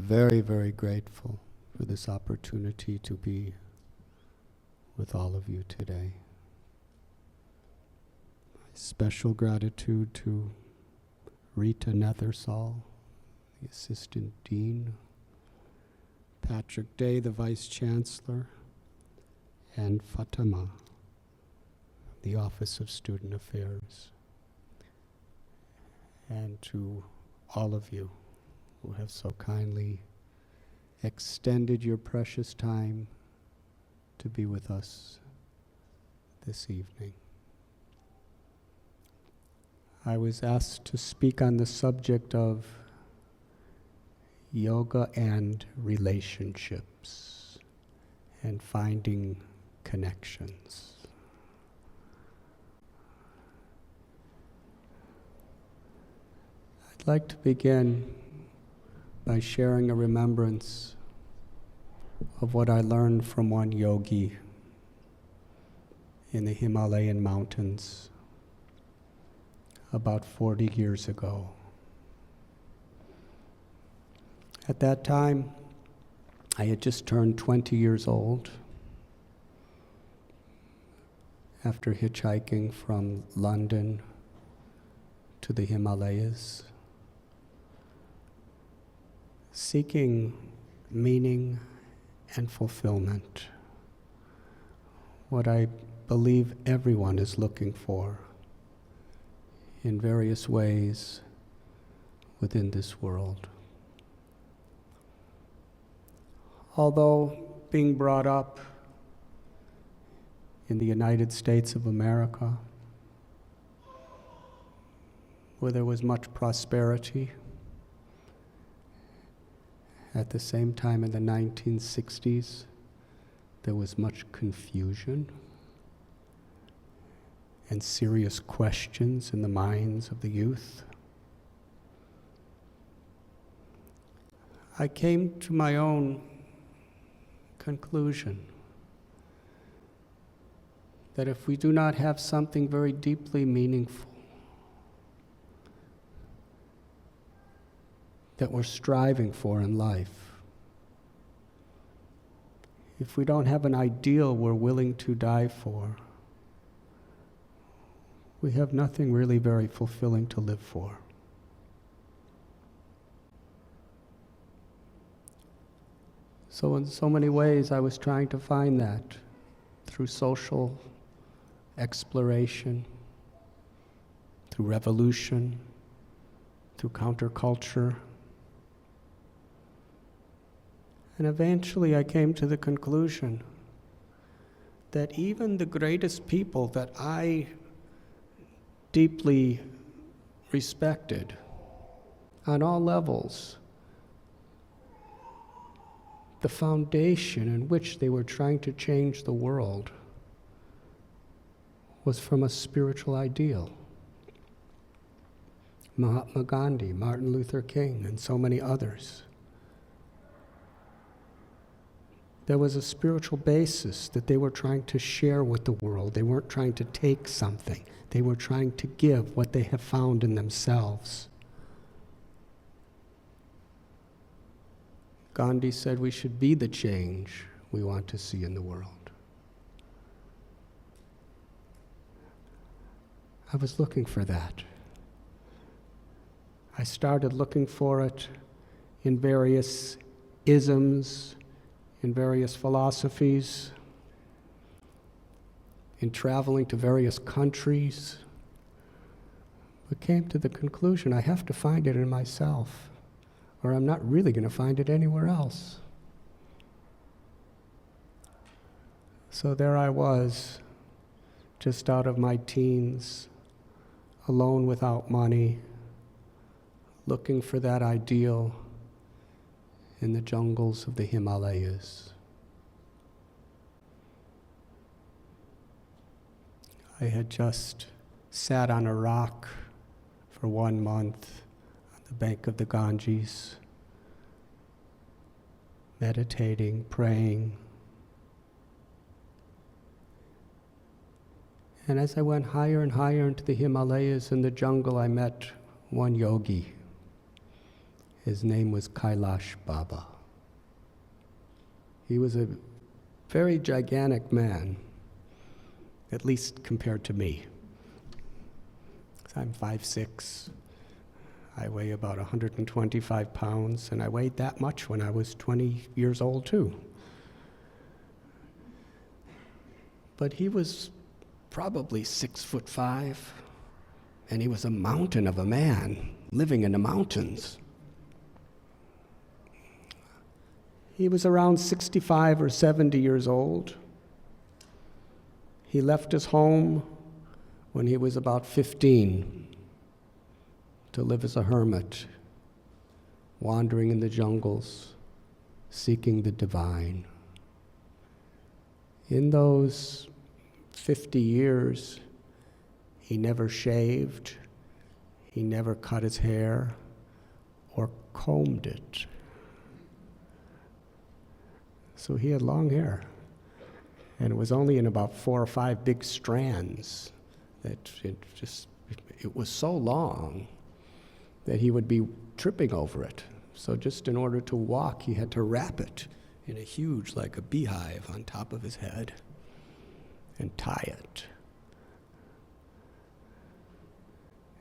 very, very grateful for this opportunity to be with all of you today. My special gratitude to Rita Nethersall, the Assistant Dean, Patrick Day, the Vice Chancellor, and Fatima, the Office of Student Affairs, and to all of you who have so kindly extended your precious time to be with us this evening. I was asked to speak on the subject of yoga and relationships and finding connections. I'd like to begin by sharing a remembrance of what I learned from one yogi in the Himalayan mountains about 40 years ago. At that time, I had just turned 20 years old after hitchhiking from London to the Himalayas, seeking meaning and fulfillment, what I believe everyone is looking for in various ways within this world. Although being brought up in the United States of America, where there was much prosperity, at the same time, in the 1960s, there was much confusion and serious questions in the minds of the youth. I came to my own conclusion that if we do not have something very deeply meaningful that we're striving for in life, if we don't have an ideal we're willing to die for, we have nothing really very fulfilling to live for. So in so many ways, I was trying to find that through social exploration, through revolution, through counterculture. And eventually I came to the conclusion that even the greatest people that I deeply respected on all levels, the foundation in which they were trying to change the world was from a spiritual ideal. Mahatma Gandhi, Martin Luther King, and so many others. There was a spiritual basis that they were trying to share with the world. They weren't trying to take something. They were trying to give what they have found in themselves. Gandhi said we should be the change we want to see in the world. I was looking for that. I started looking for it in various isms, in various philosophies, in traveling to various countries, but came to the conclusion I have to find it in myself, or I'm not really going to find it anywhere else. So there I was, just out of my teens, alone without money, looking for that ideal in the jungles of the Himalayas. I had just sat on a rock for 1 month on the bank of the Ganges, meditating, praying. And as I went higher and higher into the Himalayas in the jungle, I met one yogi. His name was Kailash Baba. He was a very gigantic man, at least compared to me. I'm 5'6". I weigh about 125 pounds, and I weighed that much when I was 20 years old too. But he was probably 6'5", and he was a mountain of a man living in the mountains. He was around 65 or 70 years old. He left his home when he was about 15 to live as a hermit, wandering in the jungles, seeking the divine. In those 50 years, he never shaved, he never cut his hair or combed it. So he had long hair, and it was only in about 4 or 5 big strands that it was so long that he would be tripping over it. So just in order to walk, he had to wrap it in a huge, like a beehive, on top of his head and tie it.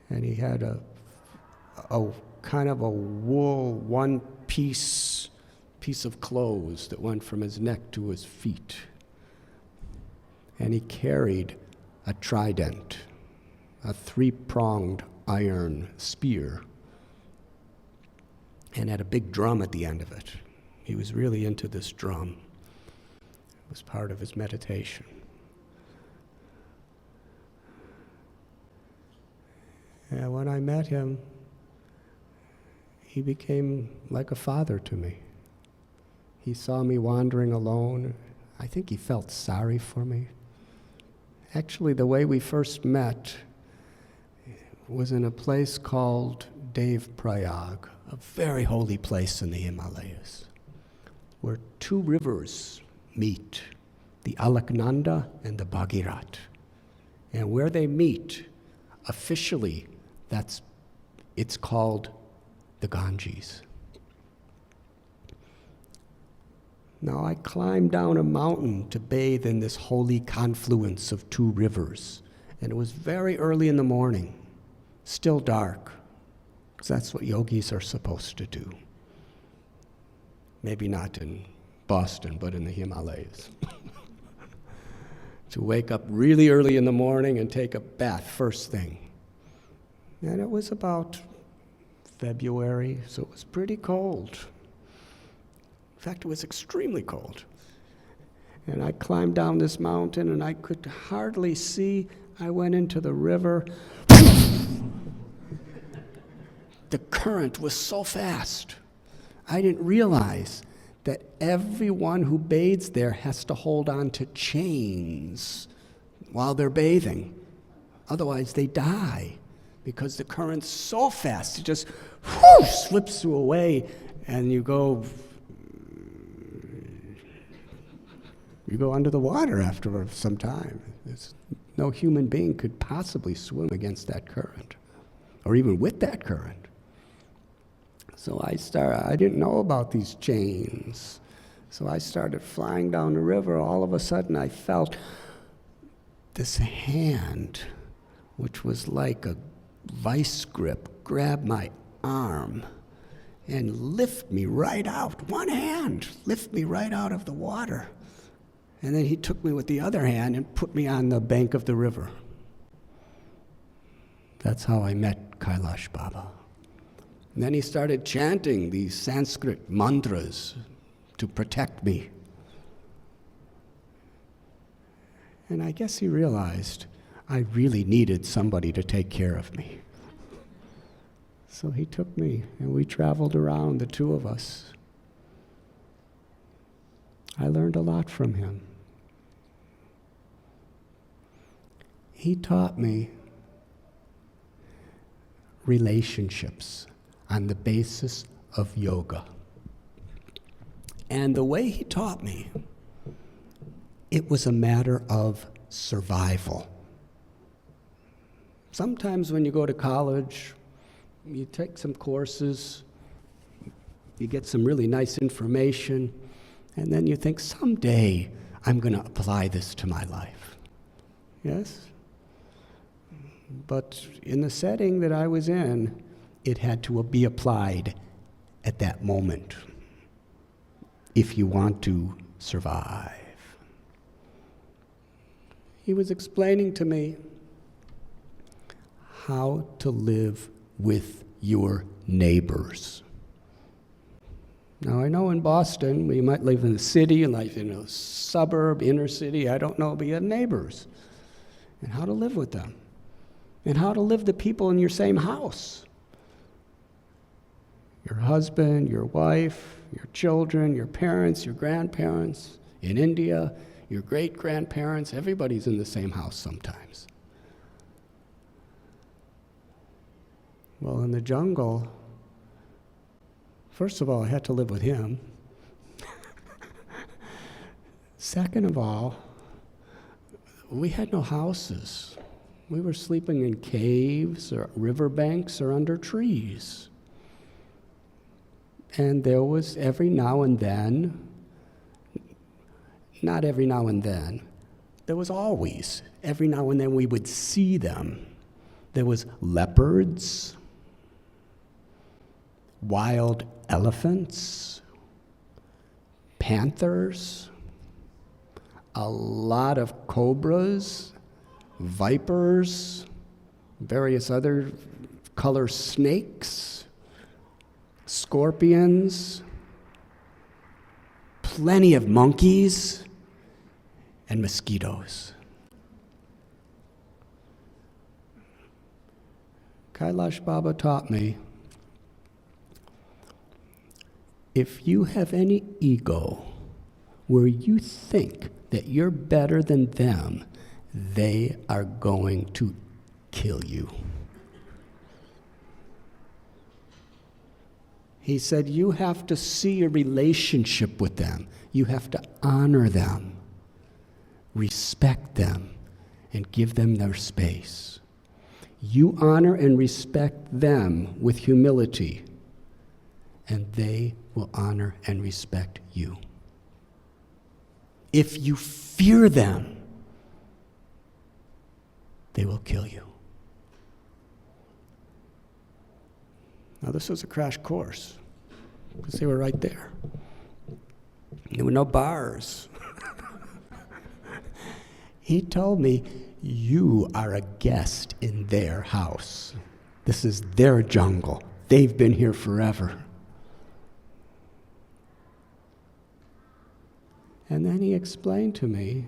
And he had a kind of a wool one-piece of clothes that went from his neck to his feet. And he carried a trident, a 3-pronged iron spear, and had a big drum at the end of it. He was really into this drum. It was part of his meditation. And when I met him, he became like a father to me. He saw me wandering alone. I think he felt sorry for me. Actually, the way we first met was in a place called Dev-Prayag, a very holy place in the Himalayas, where 2 rivers meet, the Alaknanda and the Bhagirat. And where they meet, officially, it's called the Ganges. Now, I climbed down a mountain to bathe in this holy confluence of 2 rivers, and it was very early in the morning, still dark, because that's what yogis are supposed to do. Maybe not in Boston, but in the Himalayas. To wake up really early in the morning and take a bath first thing. And it was about February, so it was pretty cold. In fact, it was extremely cold. And I climbed down this mountain, and I could hardly see. I went into the river. The current was so fast. I didn't realize that everyone who bathes there has to hold on to chains while they're bathing. Otherwise, they die because the current's so fast. It just slips you away, and you go under the water after some time. No human being could possibly swim against that current, or even with that current. So I didn't know about these chains. So I started flying down the river. All of a sudden, I felt this hand, which was like a vice grip, grab my arm and lift me right out. One hand, lift me right out of the water. And then he took me with the other hand and put me on the bank of the river. That's how I met Kailash Baba. And then he started chanting these Sanskrit mantras to protect me. And I guess he realized I really needed somebody to take care of me. So he took me, and we traveled around, the 2 of us. I learned a lot from him. He taught me relationships on the basis of yoga. And the way he taught me, it was a matter of survival. Sometimes when you go to college, you take some courses, You get some really nice information, and then you think, someday I'm going to apply this to my life. Yes? But in the setting that I was in, it had to be applied at that moment if you want to survive. He was explaining to me how to live with your neighbors. Now, I know in Boston, you might live in the city, like in a suburb, inner city, I don't know, but you have neighbors. And how to live with them. And how to live with the people in your same house. Your husband, your wife, your children, your parents, your grandparents. In India, your great-grandparents, everybody's in the same house sometimes. Well, in the jungle, first of all, I had to live with him. Second of all, we had no houses. We were sleeping in caves or riverbanks or under trees. And there was every now and then, not every now and then, there was always, every now and then we would see them. There was leopards, wild elephants, panthers, a lot of cobras, vipers, various other color snakes, scorpions, plenty of monkeys, and mosquitoes. Kailash Baba taught me, if you have any ego where you think that you're better than them, they are going to kill you. He said, you have to see a relationship with them. You have to honor them, respect them, and give them their space. You honor and respect them with humility, and they will honor and respect you. If you fear them, they will kill you. Now, this was a crash course, because they were right there. There were no bars. He told me, you are a guest in their house. This is their jungle. They've been here forever. And then he explained to me,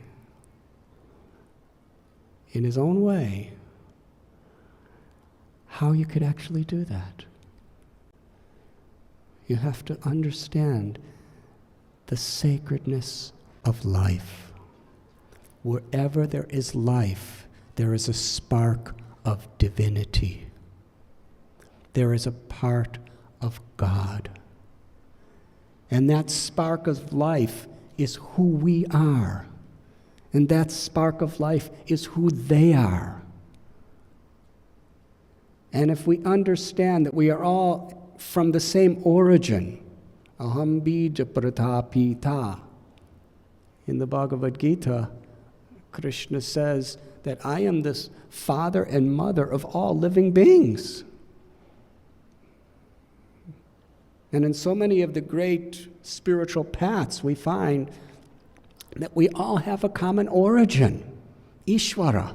in his own way, how you could actually do that. You have to understand the sacredness of life. Wherever there is life, there is a spark of divinity. There is a part of God. And that spark of life is who we are. And that spark of life is who they are. And if we understand that we are all from the same origin, aham bija pratapita, in the Bhagavad Gita, Krishna says that I am this father and mother of all living beings. And in so many of the great spiritual paths, we find that we all have a common origin, Ishvara,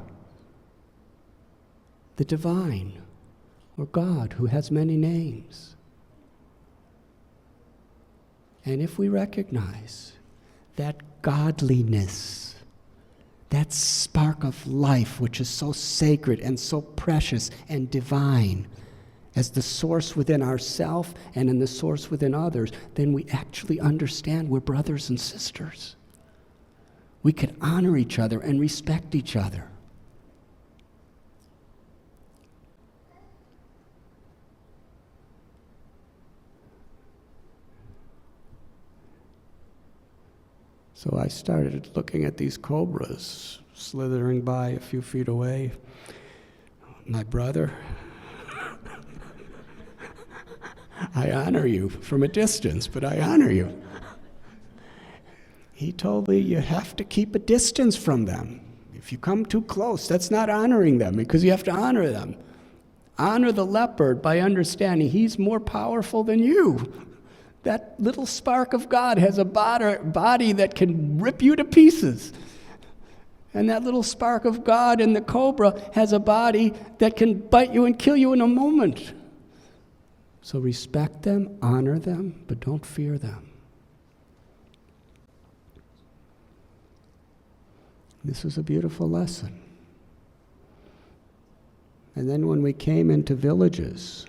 the divine, or God, who has many names. And if we recognize that godliness, that spark of life which is so sacred and so precious and divine, as the source within ourselves and in the source within others, then we actually understand we're brothers and sisters. We can honor each other and respect each other. So I started looking at these cobras slithering by a few feet away. I honor you from a distance, but I honor you. He told me you have to keep a distance from them. If you come too close, that's not honoring them, because you have to honor them. Honor the leopard by understanding he's more powerful than you. That little spark of God has a body that can rip you to pieces. And that little spark of God in the cobra has a body that can bite you and kill you in a moment. So respect them, honor them, but don't fear them. This was a beautiful lesson. And then when we came into villages,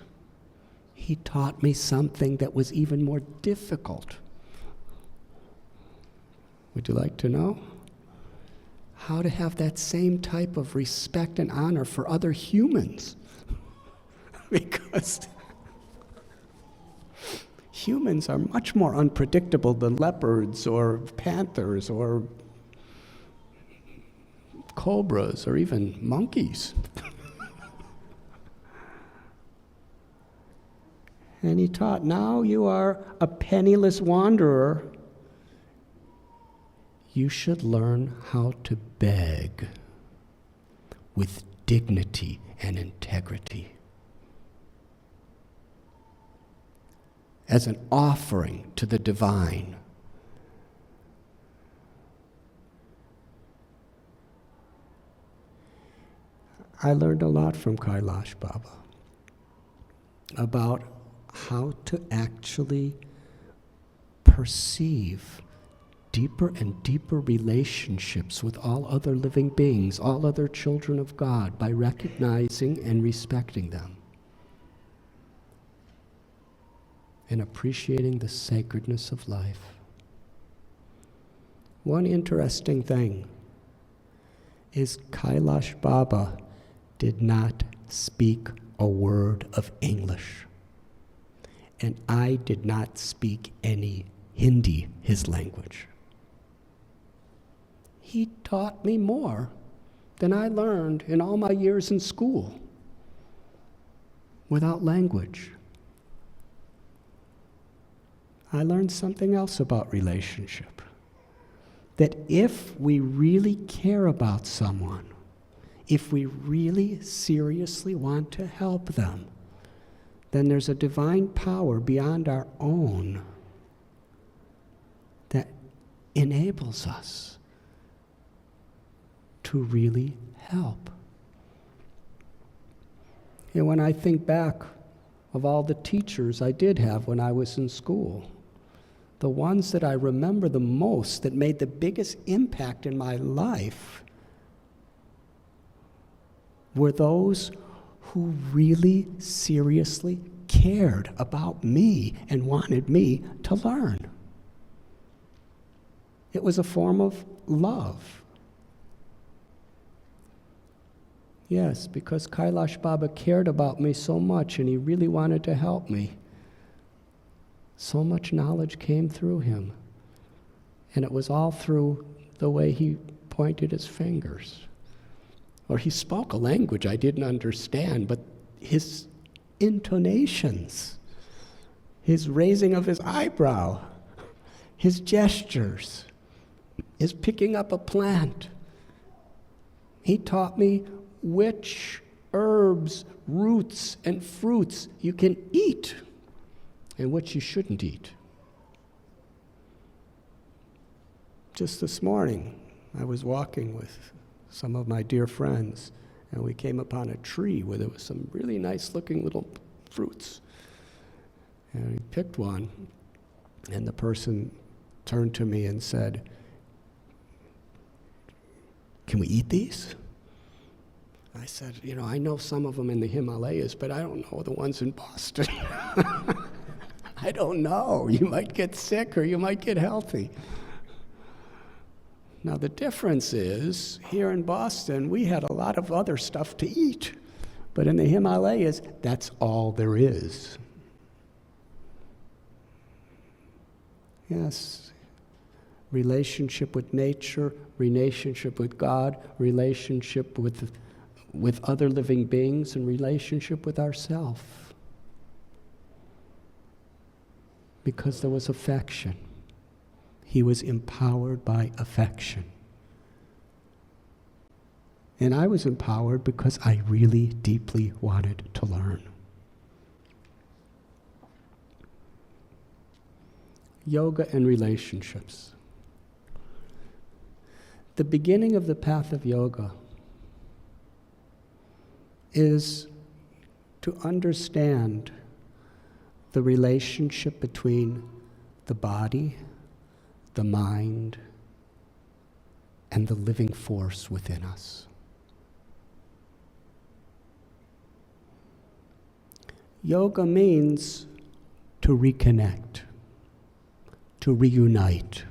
he taught me something that was even more difficult. Would you like to know? How to have that same type of respect and honor for other humans. Because humans are much more unpredictable than leopards or panthers or cobras or even monkeys. And he taught, now you are a penniless wanderer. You should learn how to beg with dignity and integrity as an offering to the divine. I learned a lot from Kailash Baba about how to actually perceive deeper and deeper relationships with all other living beings, all other children of God, by recognizing and respecting them and appreciating the sacredness of life. One interesting thing is Kailash Baba did not speak a word of English. And I did not speak any Hindi, his language. He taught me more than I learned in all my years in school without language. I learned something else about relationship. That if we really care about someone, if we really seriously want to help them, then there's a divine power beyond our own that enables us to really help. And when I think back of all the teachers I did have when I was in school, the ones that I remember the most, that made the biggest impact in my life, were those who really seriously cared about me and wanted me to learn. It was a form of love. Yes, because Kailash Baba cared about me so much and he really wanted to help me. So much knowledge came through him. And it was all through the way he pointed his fingers. Or he spoke a language I didn't understand, but his intonations, his raising of his eyebrow, his gestures, his picking up a plant. He taught me which herbs, roots, and fruits you can eat and which you shouldn't eat. Just this morning, I was walking with some of my dear friends, and we came upon a tree where there was some really nice-looking little fruits. And we picked one, and the person turned to me and said, "Can we eat these?" I said, I know some of them in the Himalayas, but I don't know the ones in Boston. I don't know. You might get sick or you might get healthy. Now, the difference is, here in Boston, we had a lot of other stuff to eat. But in the Himalayas, that's all there is. Yes. Relationship with nature, relationship with God, relationship with other living beings, and relationship with ourselves. Because there was affection. He was empowered by affection. And I was empowered because I really deeply wanted to learn. Yoga and relationships. The beginning of the path of yoga is to understand the relationship between the body, the mind, and the living force within us. Yoga means to reconnect, to reunite.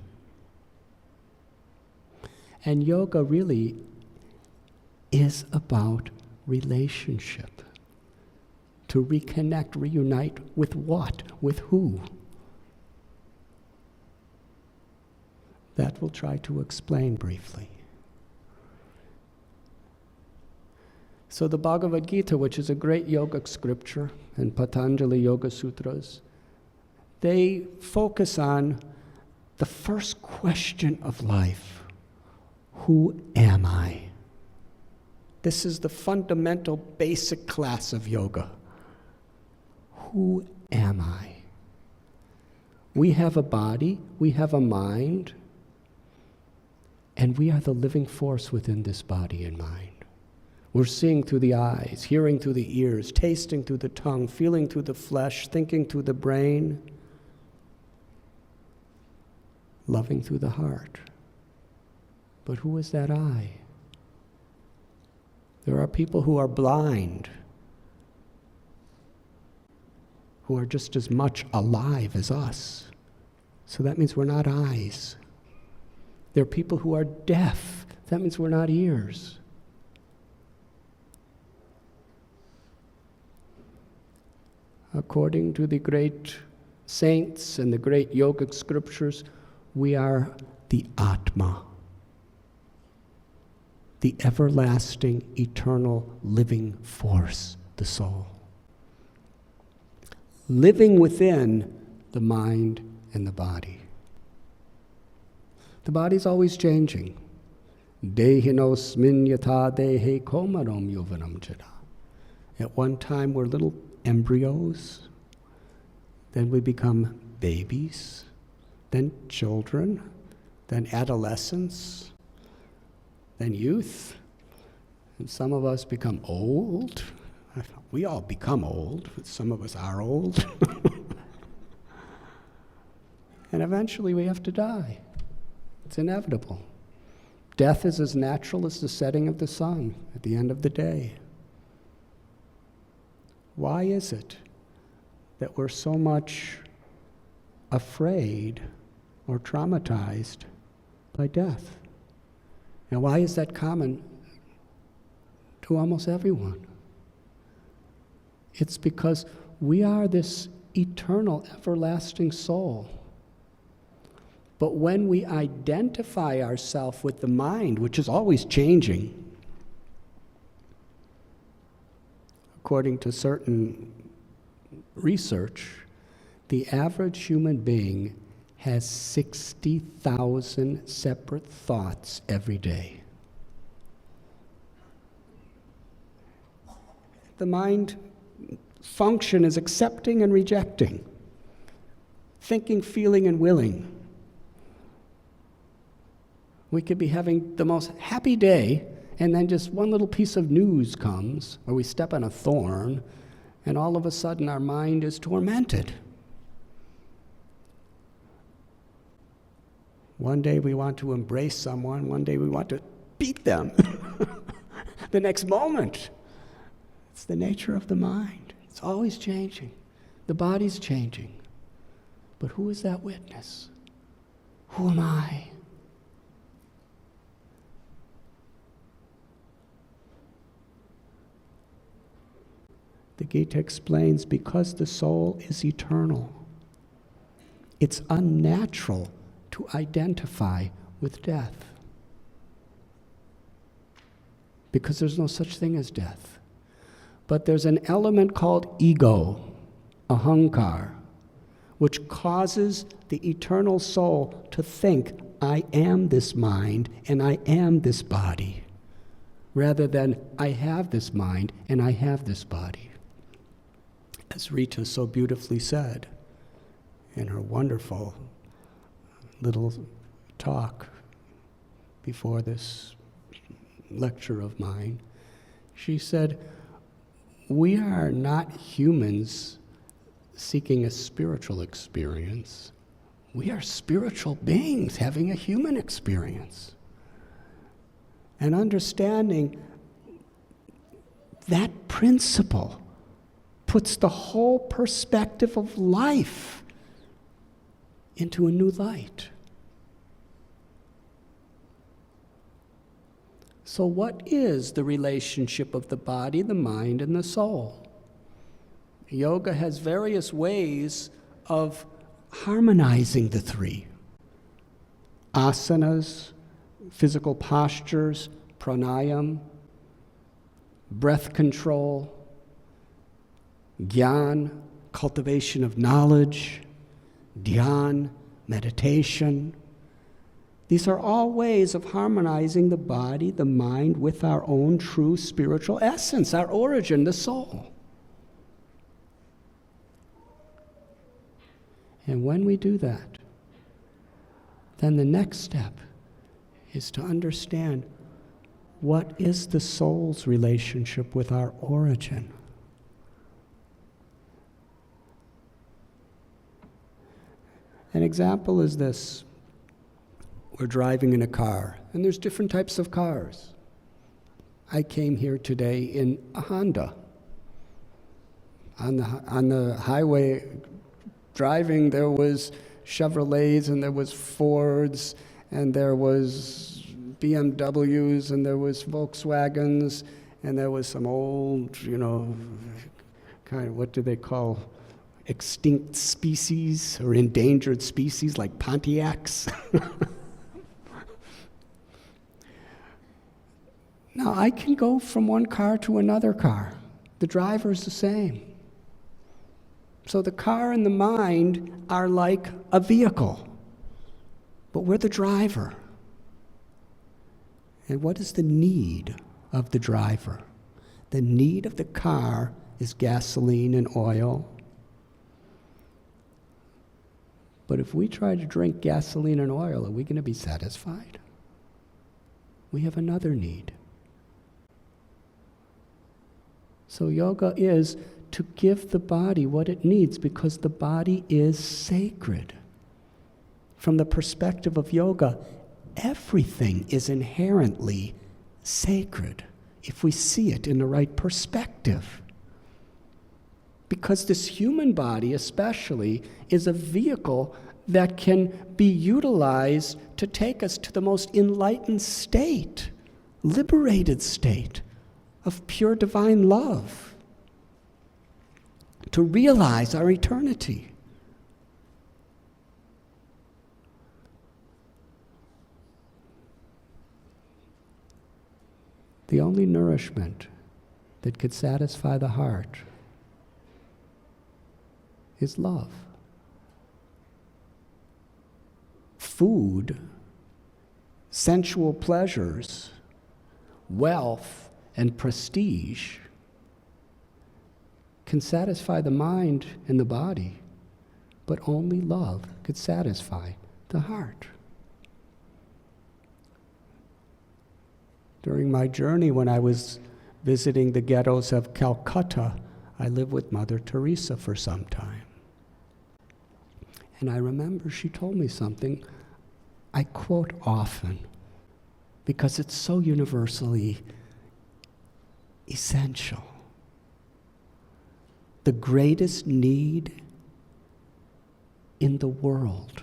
And yoga really is about relationship. To reconnect, reunite with what? With who? That we'll try to explain briefly. So the Bhagavad Gita, which is a great yogic scripture, and Patanjali Yoga Sutras, they focus on the first question of life. Who am I? This is the fundamental basic class of yoga. Who am I? We have a body, we have a mind, and we are the living force within this body and mind. We're seeing through the eyes, hearing through the ears, tasting through the tongue, feeling through the flesh, thinking through the brain, loving through the heart. But who is that I? There are people who are blind, who are just as much alive as us. So that means we're not eyes. There are people who are deaf. That means we're not ears. According to the great saints and the great yogic scriptures, we are the Atma, the everlasting, eternal, living force, the soul. Living within the mind and the body. The body's always changing. Dehinosmin yatha dehe komarom yovanam jada. At one time we're little embryos, then we become babies, then children, then adolescence, then youth, and some of us become old. We all become old, but some of us are old. And eventually we have to die. It's inevitable. Death is as natural as the setting of the sun at the end of the day. Why is it that we're so much afraid or traumatized by death? And why is that common to almost everyone? It's because we are this eternal, everlasting soul. But when we identify ourselves with the mind, which is always changing, according to certain research, the average human being has 60,000 separate thoughts every day. The mind function is accepting and rejecting, thinking, feeling, and willing. We could be having the most happy day, and then just one little piece of news comes, or we step on a thorn, and all of a sudden our mind is tormented. One day we want to embrace someone, one day we want to beat them. The next moment. It's the nature of the mind. It's always changing. The body's changing. But who is that witness? Who am I? The Gita explains, because the soul is eternal, it's unnatural to identify with death. Because there's no such thing as death. But there's an element called ego, ahankar, which causes the eternal soul to think, I am this mind and I am this body, rather than I have this mind and I have this body. As Rita so beautifully said in her wonderful little talk before this lecture of mine, she said, we are not humans seeking a spiritual experience. We are spiritual beings having a human experience. And understanding that principle puts the whole perspective of life into a new light. So what is the relationship of the body, the mind, and the soul? Yoga has various ways of harmonizing the three. Asanas, physical postures, pranayam, breath control, jnana, cultivation of knowledge, dhyan, meditation. These are all ways of harmonizing the body, the mind, with our own true spiritual essence, our origin, the soul. And when we do that, then the next step is to understand what is the soul's relationship with our origin. An example is this. We're driving in a car, and there's different types of cars. I came here today in a Honda. On the highway driving, there was Chevrolets, and there was Fords, and there was BMWs, and there was Volkswagens, and there was some old, kind of, what do they call, extinct species or endangered species like Pontiacs. Now, I can go from one car to another car. The driver's the same. So the car and the mind are like a vehicle, but we're the driver. And what is the need of the driver? The need of the car is gasoline and oil. But if we try to drink gasoline and oil, are we going to be satisfied? We have another need. So yoga is to give the body what it needs, because the body is sacred. From the perspective of yoga, everything is inherently sacred if we see it in the right perspective. Because this human body especially is a vehicle that can be utilized to take us to the most enlightened state, liberated state of pure divine love, to realize our eternity. The only nourishment that could satisfy the heart is love. Food, sensual pleasures, wealth, and prestige can satisfy the mind and the body, but only love could satisfy the heart. During my journey, when I was visiting the ghettos of Calcutta, I lived with Mother Teresa for some time. And I remember she told me something I quote often because it's so universally essential. The greatest need in the world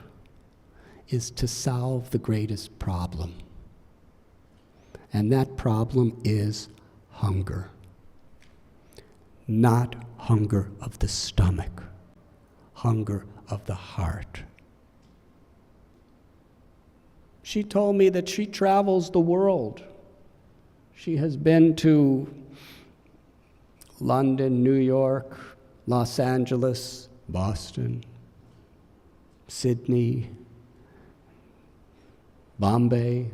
is to solve the greatest problem. And that problem is hunger. Not hunger of the stomach, hunger of the heart. She told me that she travels the world. She has been to London, New York, Los Angeles, Boston, Sydney, Bombay.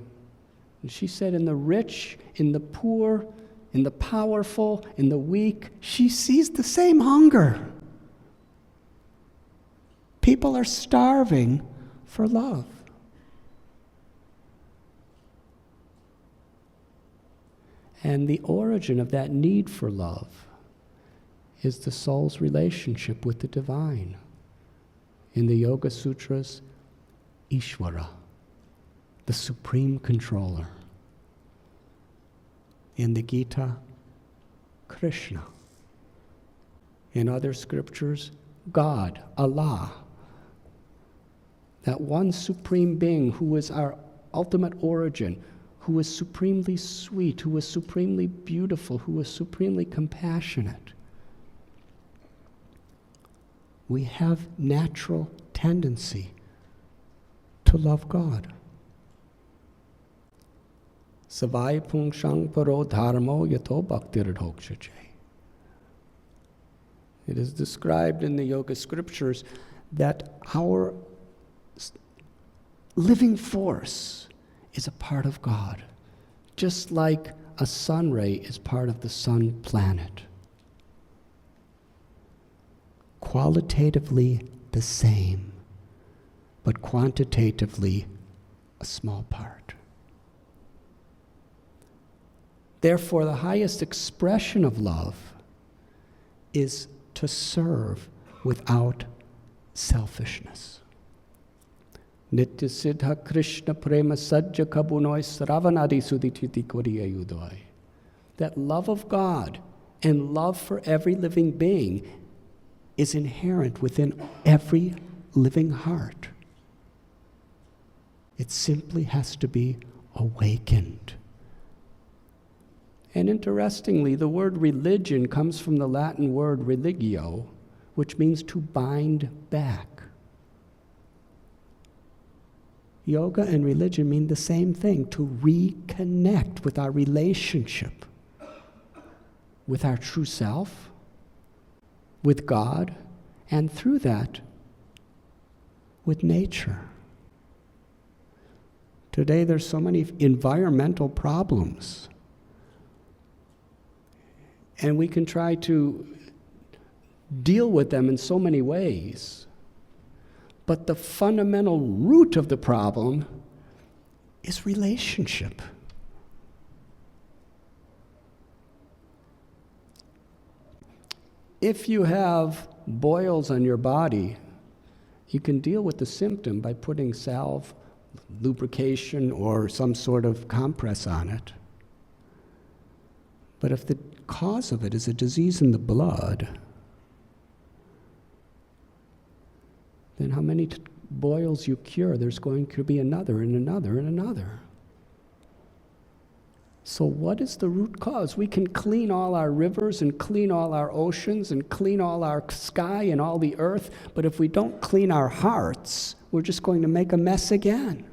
And she said, in the rich, in the poor, in the powerful, in the weak, she sees the same hunger. People are starving for love. And the origin of that need for love is the soul's relationship with the divine. In the Yoga Sutras, Ishvara, the supreme controller. In the Gita, Krishna. In other scriptures, God, Allah. That one supreme being who is our ultimate origin, who is supremely sweet, who is supremely beautiful, who is supremely compassionate. We have natural tendency to love God. Savai pungshang paro dharmo yato bhaktiradhokshache. It is described in the yoga scriptures that our living force is a part of God, just like a sun ray is part of the sun planet. Qualitatively the same, but quantitatively a small part. Therefore, the highest expression of love is to serve without selfishness. Nitya Siddha Krishna Prema Sajja Kabunoi Sravanadi Sudititi Koriya Yudoi. That love of God and love for every living being is inherent within every living heart. It simply has to be awakened. And interestingly, the word religion comes from the Latin word religio, which means to bind back. Yoga and religion mean the same thing, to reconnect with our relationship with our true self, with God, and through that, with nature. Today there's so many environmental problems, and we can try to deal with them in so many ways. But the fundamental root of the problem is relationship. If you have boils on your body, you can deal with the symptom by putting salve, lubrication, or some sort of compress on it. But if the cause of it is a disease in the blood, then how many boils you cure, there's going to be another and another and another. So what is the root cause? We can clean all our rivers and clean all our oceans and clean all our sky and all the earth, but if we don't clean our hearts, we're just going to make a mess again.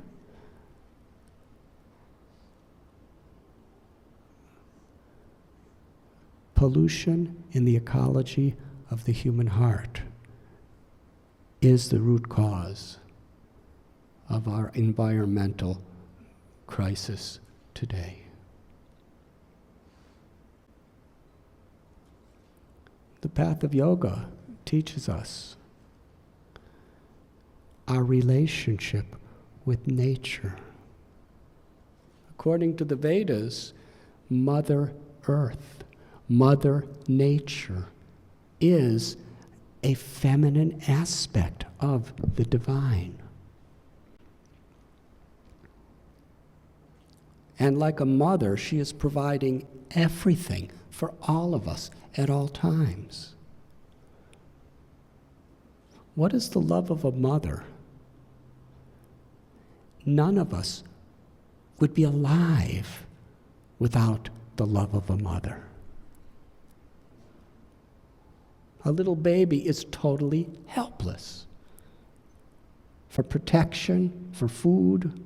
Pollution in the ecology of the human heart is the root cause of our environmental crisis today. The path of yoga teaches us our relationship with nature. According to the Vedas, Mother Earth, Mother Nature is a feminine aspect of the divine. And like a mother, she is providing everything for all of us at all times. What is the love of a mother? None of us would be alive without the love of a mother. A little baby is totally helpless for protection, for food.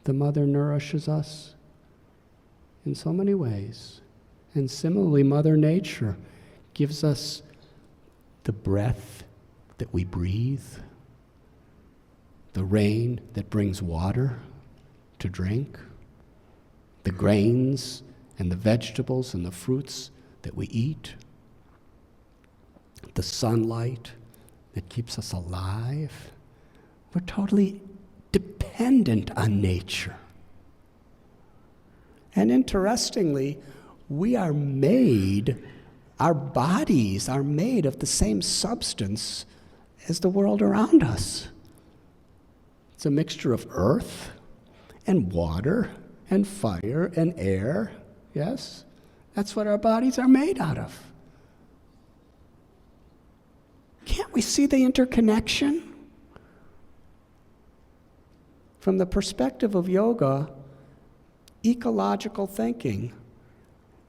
The mother nourishes us in so many ways. And similarly, Mother Nature gives us the breath that we breathe, the rain that brings water to drink, the grains and the vegetables and the fruits that we eat, the sunlight that keeps us alive. We're totally dependent on nature. And interestingly, we are made, our bodies are made of the same substance as the world around us. It's a mixture of earth and water and fire and air, yes? That's what our bodies are made out of. Can't we see the interconnection? From the perspective of yoga, ecological thinking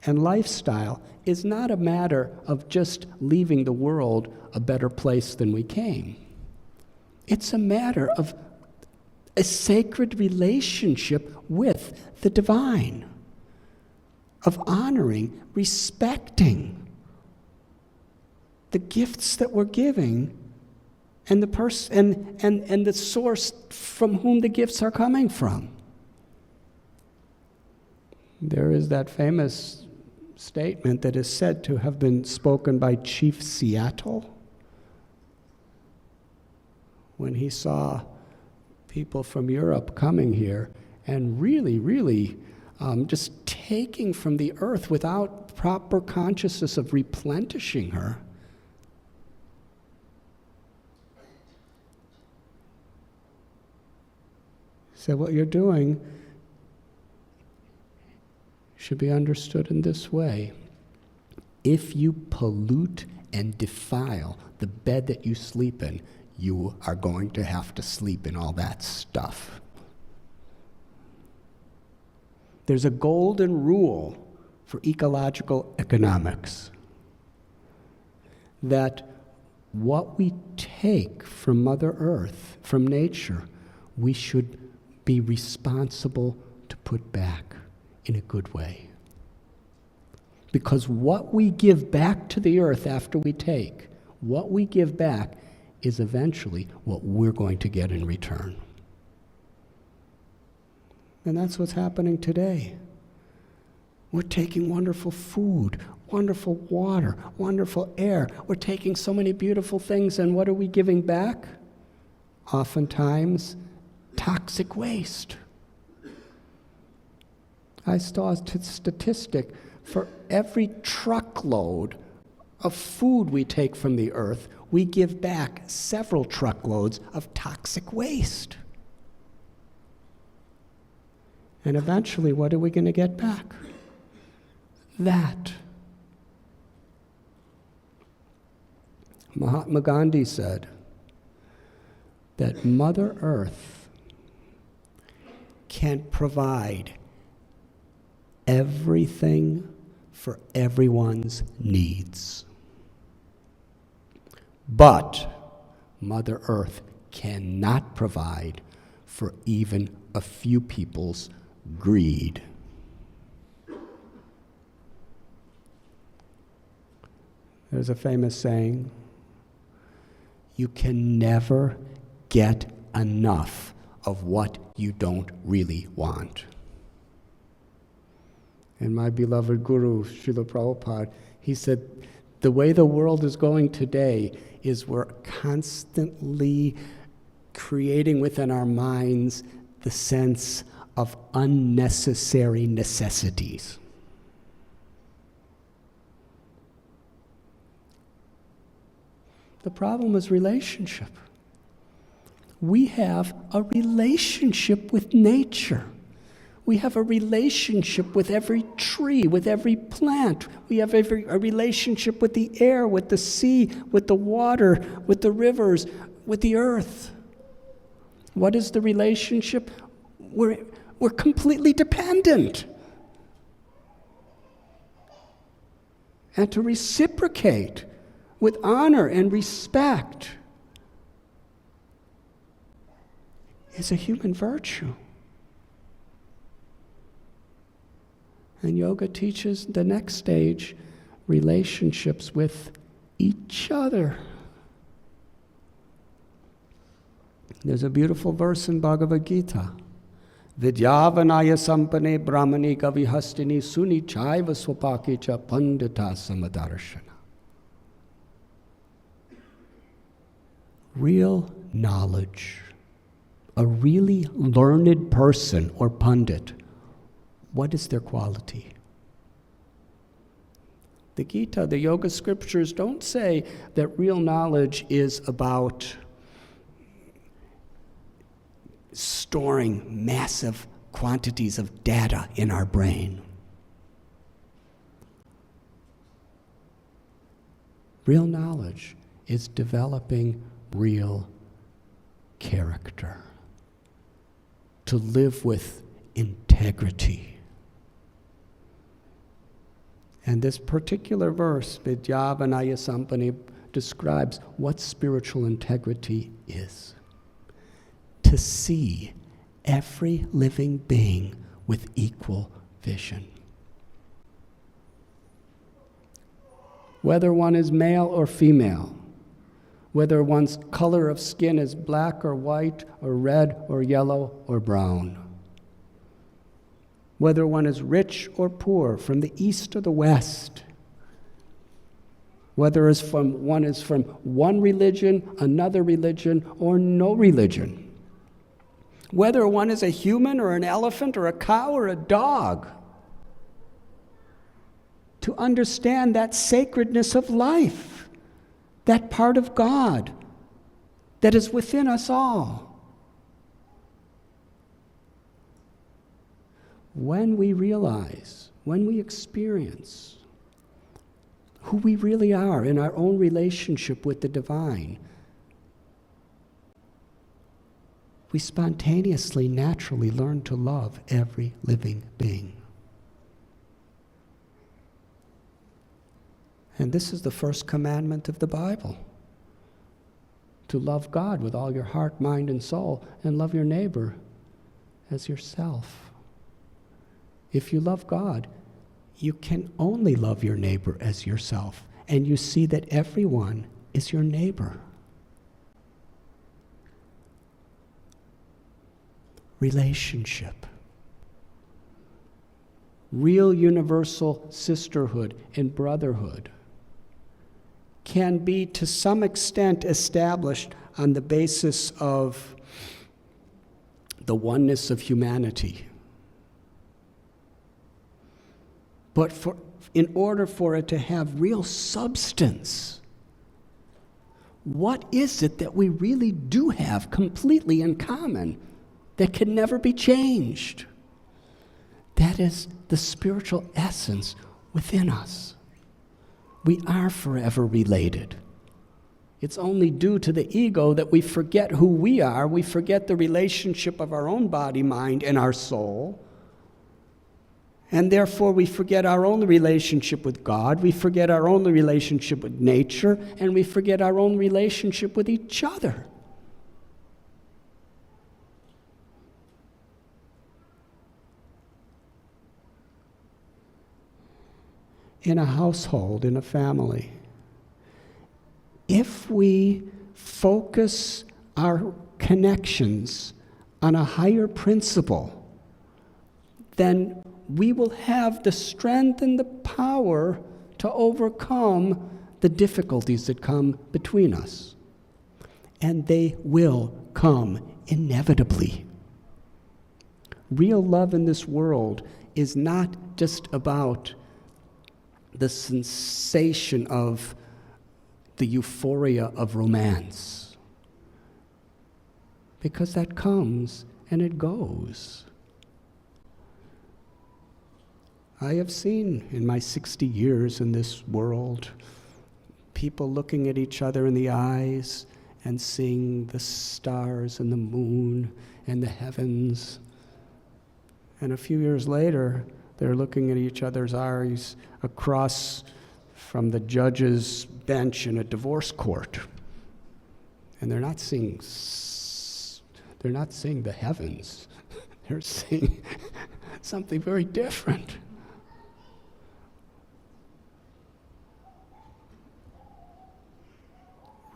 and lifestyle is not a matter of just leaving the world a better place than we came. It's a matter of a sacred relationship with the divine, of honoring, respecting the gifts that we're giving and the person and the source from whom the gifts are coming from. There is that famous statement that is said to have been spoken by Chief Seattle when he saw people from Europe coming here and really just taking from the earth without proper consciousness of replenishing her. So what you're doing should be understood in this way. If you pollute and defile the bed that you sleep in, you are going to have to sleep in all that stuff. There's a golden rule for ecological economics that what we take from Mother Earth, from nature, we should be responsible to put back in a good way. Because what we give back to the earth after we take, what we give back is eventually what we're going to get in return. And that's what's happening today. We're taking wonderful food, wonderful water, wonderful air. We're taking so many beautiful things, and what are we giving back? Oftentimes, toxic waste. I saw a statistic for every truckload of food we take from the earth, we give back several truckloads of toxic waste. And eventually, what are we going to get back? That. Mahatma Gandhi said that Mother Earth can provide everything for everyone's needs. But Mother Earth cannot provide for even a few people's greed. There's a famous saying, you can never get enough of what you don't really want. And my beloved Guru, Srila Prabhupada, he said, the way the world is going today is we're constantly creating within our minds the sense of unnecessary necessities. The problem is relationship. We have a relationship with nature. We have a relationship with every tree, with every plant. We have a relationship with the air, with the sea, with the water, with the rivers, with the earth. What is the relationship? We're completely dependent. And to reciprocate with honor and respect is a human virtue. And yoga teaches the next stage, relationships with each other. There's a beautiful verse in Bhagavad Gita. Vidyavanaya sampane brahmani kavihastini suni chaiva swapakecha pandita samadarshana. Real knowledge. A really learned person or pundit, what is their quality? The Gita, the yoga scriptures don't say that real knowledge is about storing massive quantities of data in our brain. Real knowledge is developing real character, to live with integrity. And this particular verse, Vidyavanaya Sampane, describes what spiritual integrity is. To see every living being with equal vision. Whether one is male or female, whether one's color of skin is black or white or red or yellow or brown, whether one is rich or poor, from the east or the west, whether one is from one religion, another religion, or no religion, whether one is a human or an elephant or a cow or a dog, to understand that sacredness of life, that part of God that is within us all. When we realize, when we experience who we really are in our own relationship with the divine, we spontaneously, naturally learn to love every living being. And this is the first commandment of the Bible. To love God with all your heart, mind, and soul, and love your neighbor as yourself. If you love God, you can only love your neighbor as yourself, and you see that everyone is your neighbor. Relationship. Real universal sisterhood and brotherhood can be to some extent established on the basis of the oneness of humanity. But in order for it to have real substance, what is it that we really do have completely in common that can never be changed? That is the spiritual essence within us. We are forever related. It's only due to the ego that we forget who we are. We forget the relationship of our own body, mind, and our soul. And therefore we forget our own relationship with God, we forget our own relationship with nature, and we forget our own relationship with each other. In a household, in a family, if we focus our connections on a higher principle, then we will have the strength and the power to overcome the difficulties that come between us. And they will come inevitably. Real love in this world is not just about the sensation of the euphoria of romance, because that comes and it goes. I have seen in my 60 years in this world, people looking at each other in the eyes and seeing the stars and the moon and the heavens. And a few years later, they're looking at each other's eyes across from the judge's bench in a divorce court. And they're not seeing the heavens. They're seeing something very different.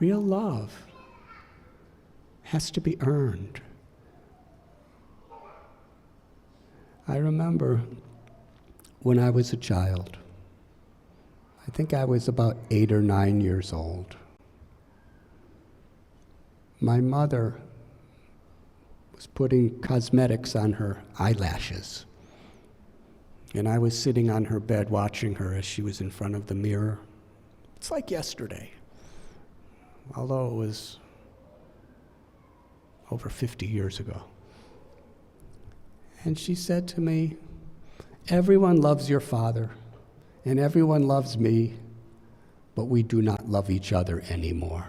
Real love has to be earned. I remember when I was a child, I think I was about 8 or 9 years old. My mother was putting cosmetics on her eyelashes. And I was sitting on her bed watching her as she was in front of the mirror. It's like yesterday, although it was over 50 years ago. And she said to me, "Everyone loves your father, and everyone loves me, but we do not love each other anymore.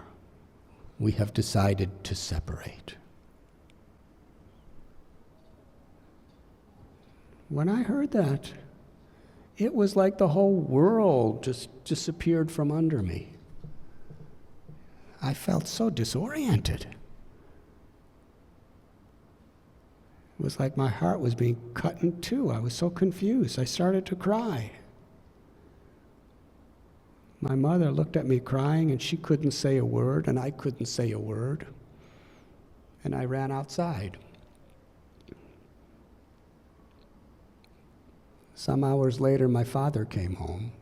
We have decided to separate." When I heard that, it was like the whole world just disappeared from under me. I felt so disoriented. It was like my heart was being cut in two. I was so confused. I started to cry. My mother looked at me crying, and she couldn't say a word, and I couldn't say a word. And I ran outside. Some hours later, my father came home.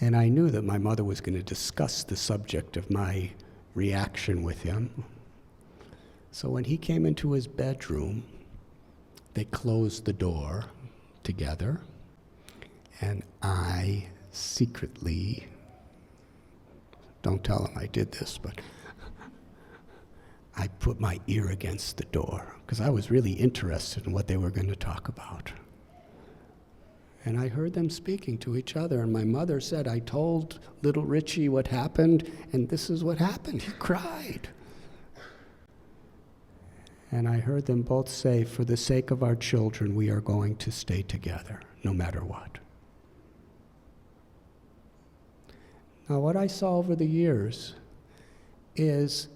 And I knew that my mother was going to discuss the subject of my reaction with him. So when he came into his bedroom, they closed the door together, and I secretly, don't tell him I did this, but I put my ear against the door because I was really interested in what they were going to talk about. And I heard them speaking to each other, and my mother said, "I told little Richie what happened, and this is what happened." He cried. And I heard them both say, "For the sake of our children, we are going to stay together, no matter what." Now, what I saw over the years is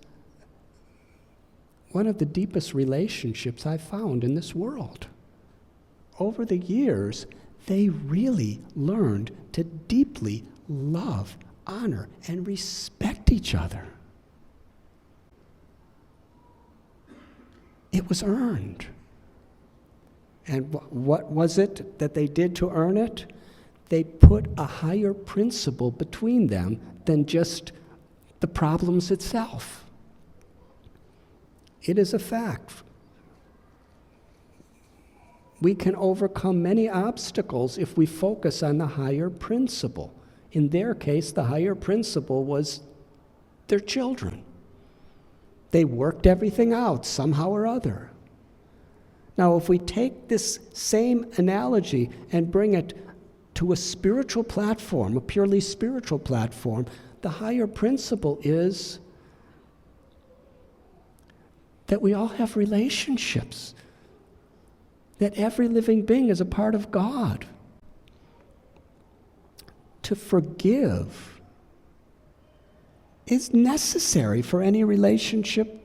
one of the deepest relationships I've found in this world. Over the years, they really learned to deeply love, honor, and respect each other. It was earned. And what was it that they did to earn it? They put a higher principle between them than just the problems itself. It is a fact. We can overcome many obstacles if we focus on the higher principle. In their case, the higher principle was their children. They worked everything out somehow or other. Now, if we take this same analogy and bring it to a spiritual platform, a purely spiritual platform, the higher principle is that we all have relationships, that every living being is a part of God. To forgive is necessary for any relationship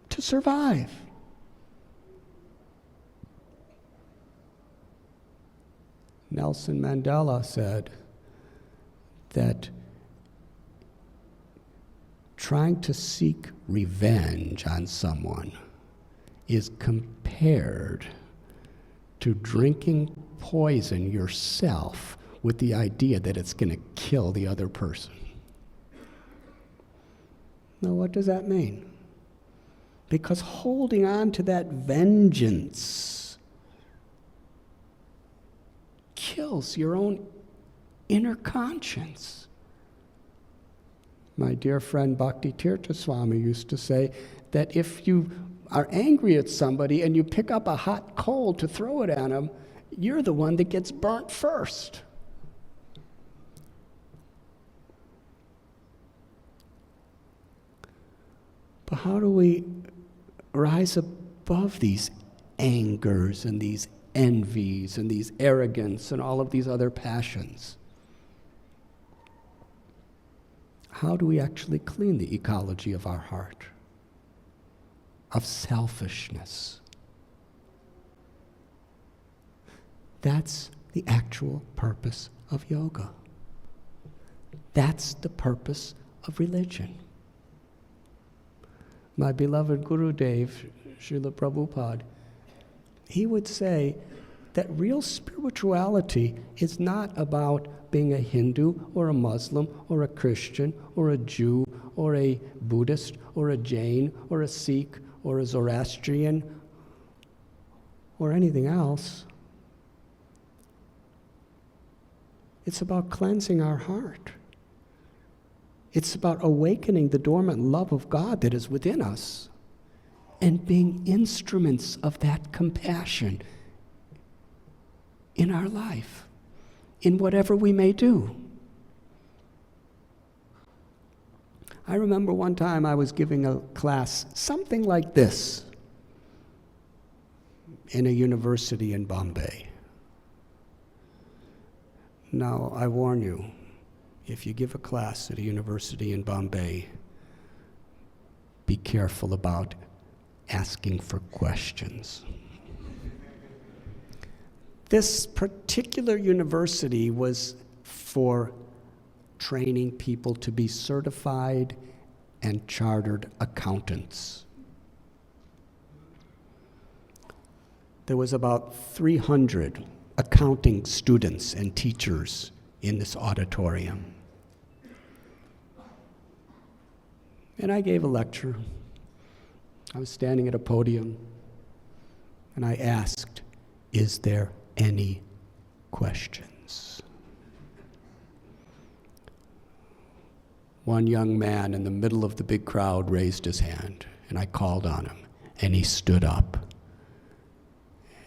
to survive. Nelson Mandela said that trying to seek revenge on someone is compared to drinking poison yourself with the idea that it's going to kill the other person. Now, what does that mean? Because holding on to that vengeance kills your own inner conscience. My dear friend Bhakti Tirtha Swami used to say that if you are angry at somebody and you pick up a hot coal to throw it at them, you're the one that gets burnt first. But how do we rise above these angers and these envies and these arrogance and all of these other passions? How do we actually clean the ecology of our heart, of selfishness? That's the actual purpose of yoga. That's the purpose of religion. My beloved Guru Dev, Srila Prabhupada, he would say that real spirituality is not about being a Hindu or a Muslim or a Christian or a Jew or a Buddhist or a Jain or a Sikh or a Zoroastrian or anything else. It's about cleansing our heart. It's about awakening the dormant love of God that is within us and being instruments of that compassion in our life, in whatever we may do. I remember one time I was giving a class, something like this, in a university in Bombay. Now, I warn you, if you give a class at a university in Bombay, be careful about asking for questions. This particular university was for training people to be certified and chartered accountants. There was about 300 accounting students and teachers in this auditorium. And I gave a lecture. I was standing at a podium, and I asked, "Is there any questions?" One young man in the middle of the big crowd raised his hand, and I called on him, and he stood up.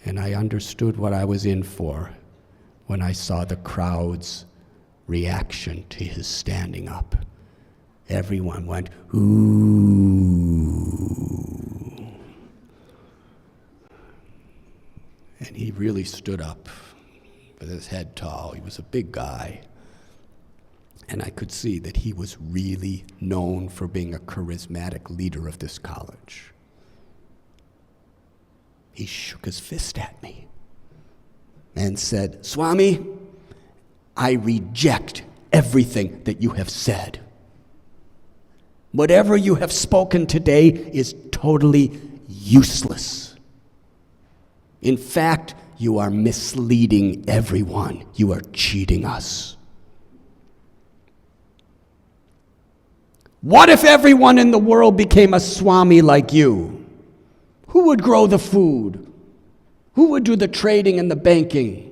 And I understood what I was in for when I saw the crowd's reaction to his standing up. Everyone went, "Ooh." And he really stood up with his head tall. He was a big guy. And I could see that he was really known for being a charismatic leader of this college. He shook his fist at me and said, "Swami, I reject everything that you have said. Whatever you have spoken today is totally useless. In fact, you are misleading everyone. You are cheating us. What if everyone in the world became a Swami like you? Who would grow the food? Who would do the trading and the banking?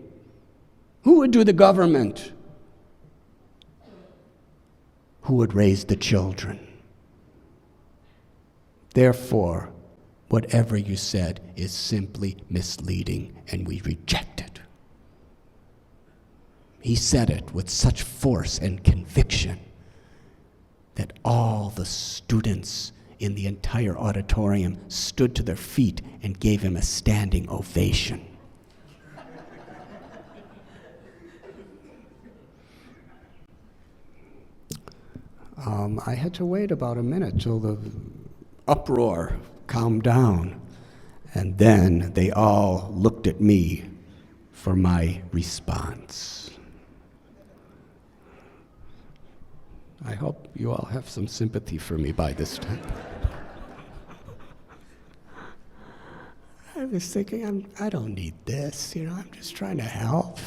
Who would do the government? Who would raise the children? Therefore, whatever you said is simply misleading, and we reject it." He said it with such force and conviction that all the students in the entire auditorium stood to their feet and gave him a standing ovation. I had to wait about a minute till the uproar calmed down, and then they all looked at me for my response. I hope you all have some sympathy for me by this time. I was thinking, I don't need this, I'm just trying to help.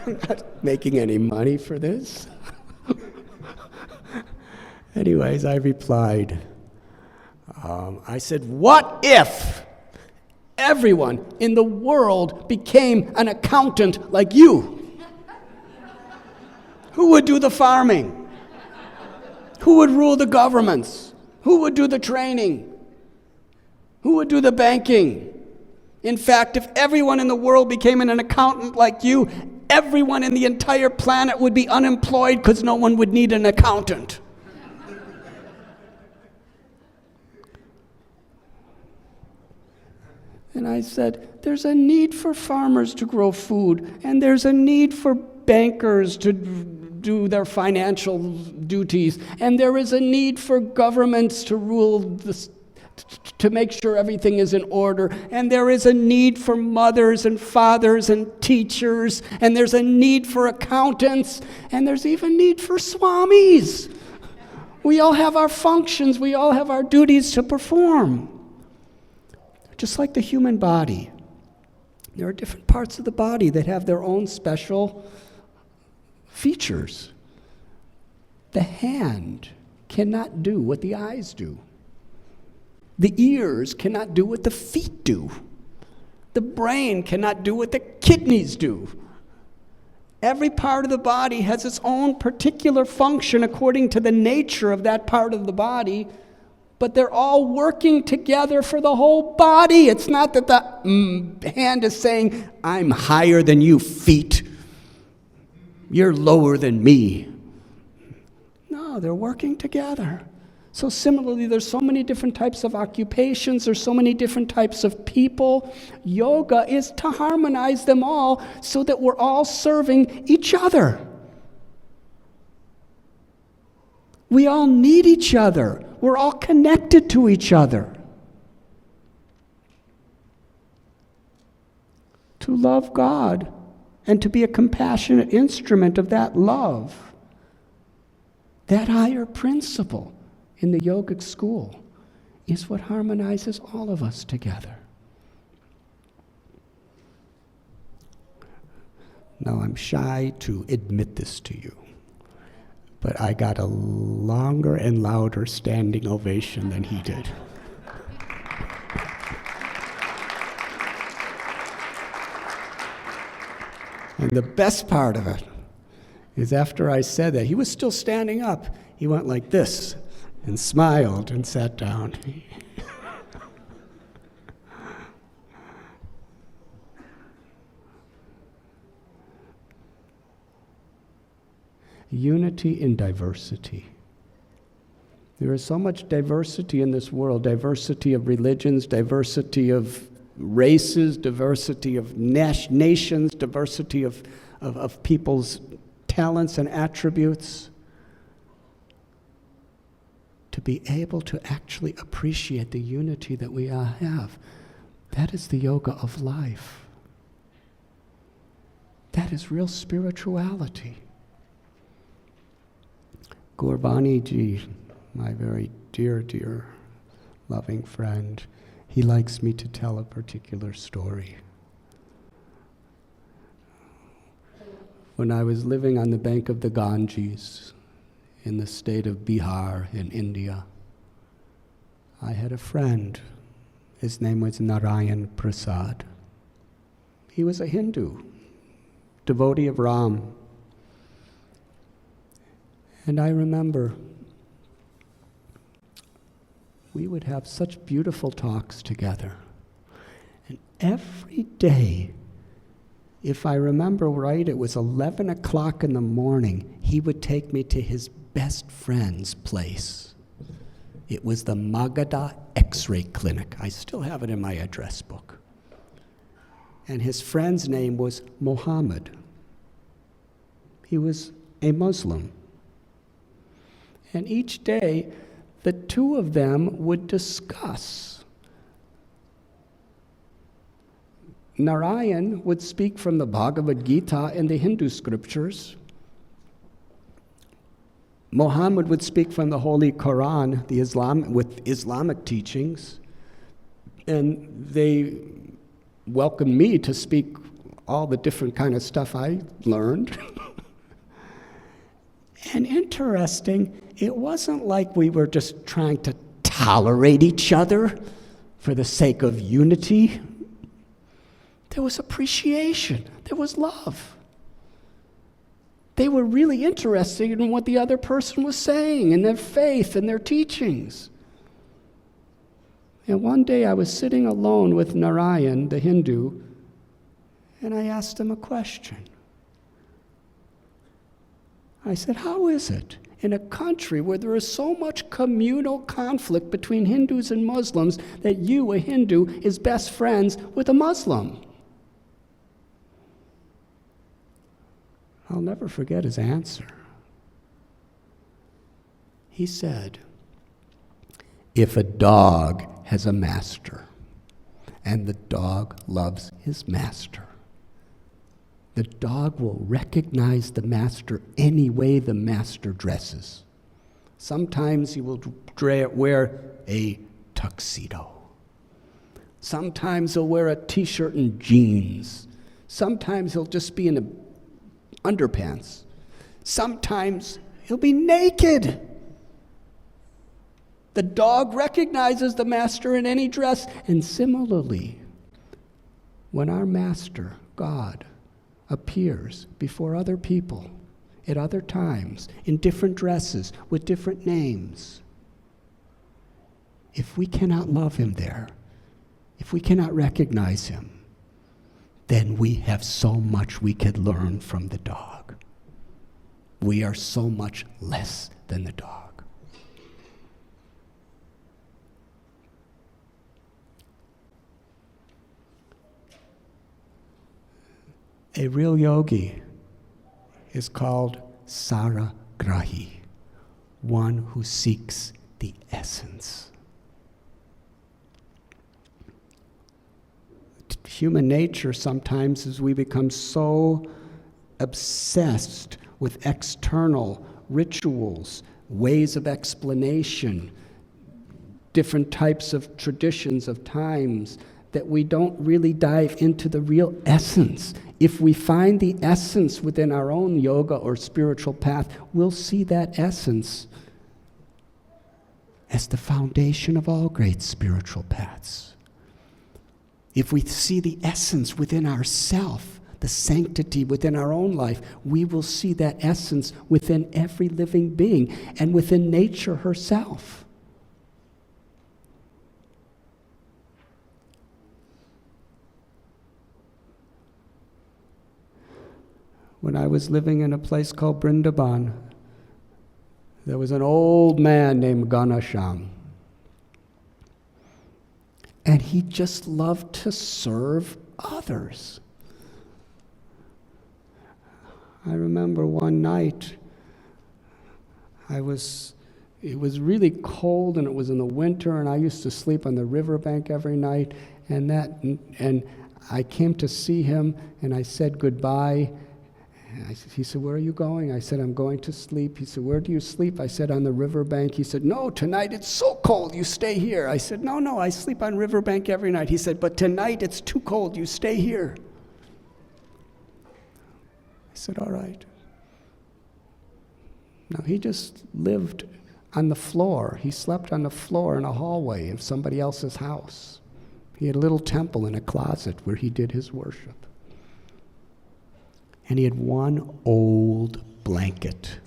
I'm not making any money for this. Anyways, I replied, I said, "What if everyone in the world became an accountant like you? Who would do the farming? Who would rule the governments? Who would do the training? Who would do the banking? In fact, if everyone in the world became an accountant like you, everyone in the entire planet would be unemployed because no one would need an accountant." And I said, there's a need for farmers to grow food, and there's a need for bankers to do their financial duties, and there is a need for governments to rule to make sure everything is in order. And there is a need for mothers and fathers and teachers, and there's a need for accountants, and there's even need for swamis. We all have our functions, we all have our duties to perform. Just like the human body. There are different parts of the body that have their own special features. The hand cannot do what the eyes do. The ears cannot do what the feet do. The brain cannot do what the kidneys do. Every part of the body has its own particular function according to the nature of that part of the body, but they're all working together for the whole body. It's not that the hand is saying, I'm higher than you, feet. You're lower than me. No, they're working together. So similarly, there's so many different types of occupations, there's so many different types of people. Yoga is to harmonize them all so that we're all serving each other. We all need each other. We're all connected to each other. To love God and to be a compassionate instrument of that love, that higher principle in the yogic school is what harmonizes all of us together. Now, I'm shy to admit this to you, but I got a longer and louder standing ovation than he did. And the best part of it is after I said that, he was still standing up. He went like this and smiled and sat down. Unity in diversity. There is so much diversity in this world, diversity of religions, diversity of races, diversity of nations, diversity of people's talents and attributes. To be able to actually appreciate the unity that we all have, that is the yoga of life. That is real spirituality. Gurbani ji, my very dear, dear, loving friend, he likes me to tell a particular story. When I was living on the bank of the Ganges in the state of Bihar in India, I had a friend. His name was Narayan Prasad. He was a Hindu, devotee of Ram. And I remember we would have such beautiful talks together. And every day, if I remember right, it was 11 o'clock in the morning, he would take me to his best friend's place. It was the Magadha X-ray Clinic. I still have it in my address book. And his friend's name was Mohammed. He was a Muslim. And each day, the two of them would discuss. Narayan would speak from the Bhagavad Gita and the Hindu scriptures. Muhammad would speak from the Holy Quran, with Islamic teachings, and they welcomed me to speak all the different kind of stuff I learned. And interesting, it wasn't like we were just trying to tolerate each other for the sake of unity. There was appreciation, there was love. They were really interested in what the other person was saying, and their faith and their teachings. And one day I was sitting alone with Narayan, the Hindu, and I asked him a question. I said, how is it in a country where there is so much communal conflict between Hindus and Muslims that you, a Hindu, is best friends with a Muslim? I'll never forget his answer. He said, If a dog has a master, and the dog loves his master, the dog will recognize the master any way the master dresses. Sometimes he will wear a tuxedo. Sometimes he'll wear a t-shirt and jeans. Sometimes he'll just be in underpants. Sometimes he'll be naked. The dog recognizes the master in any dress. And similarly, when our master, God, appears before other people at other times, in different dresses, with different names, if we cannot love him there, if we cannot recognize him, then we have so much we could learn from the dog. We are so much less than the dog. A real yogi is called Saragrahi, one who seeks the essence. Human nature sometimes is we become so obsessed with external rituals, ways of explanation, different types of traditions of times, that we don't really dive into the real essence. If we find the essence within our own yoga or spiritual path, we'll see that essence as the foundation of all great spiritual paths. If we see the essence within ourself, the sanctity within our own life, we will see that essence within every living being and within nature herself. When I was living in a place called Vrindavan, there was an old man named Ganasham. And he just loved to serve others. I remember one night, it was really cold and it was in the winter, and I used to sleep on the riverbank every night, and I came to see him and I said goodbye. He said, "Where are you going?" I said, "I'm going to sleep." He said, "Where do you sleep?" I said, "On the riverbank." He said, "No, tonight it's so cold, you stay here." I said, No, I sleep on riverbank every night." He said, "But tonight it's too cold, you stay here." I said, "All right." Now, he just lived on the floor. He slept on the floor in a hallway of somebody else's house. He had a little temple in a closet where he did his worship. And he had one old blanket.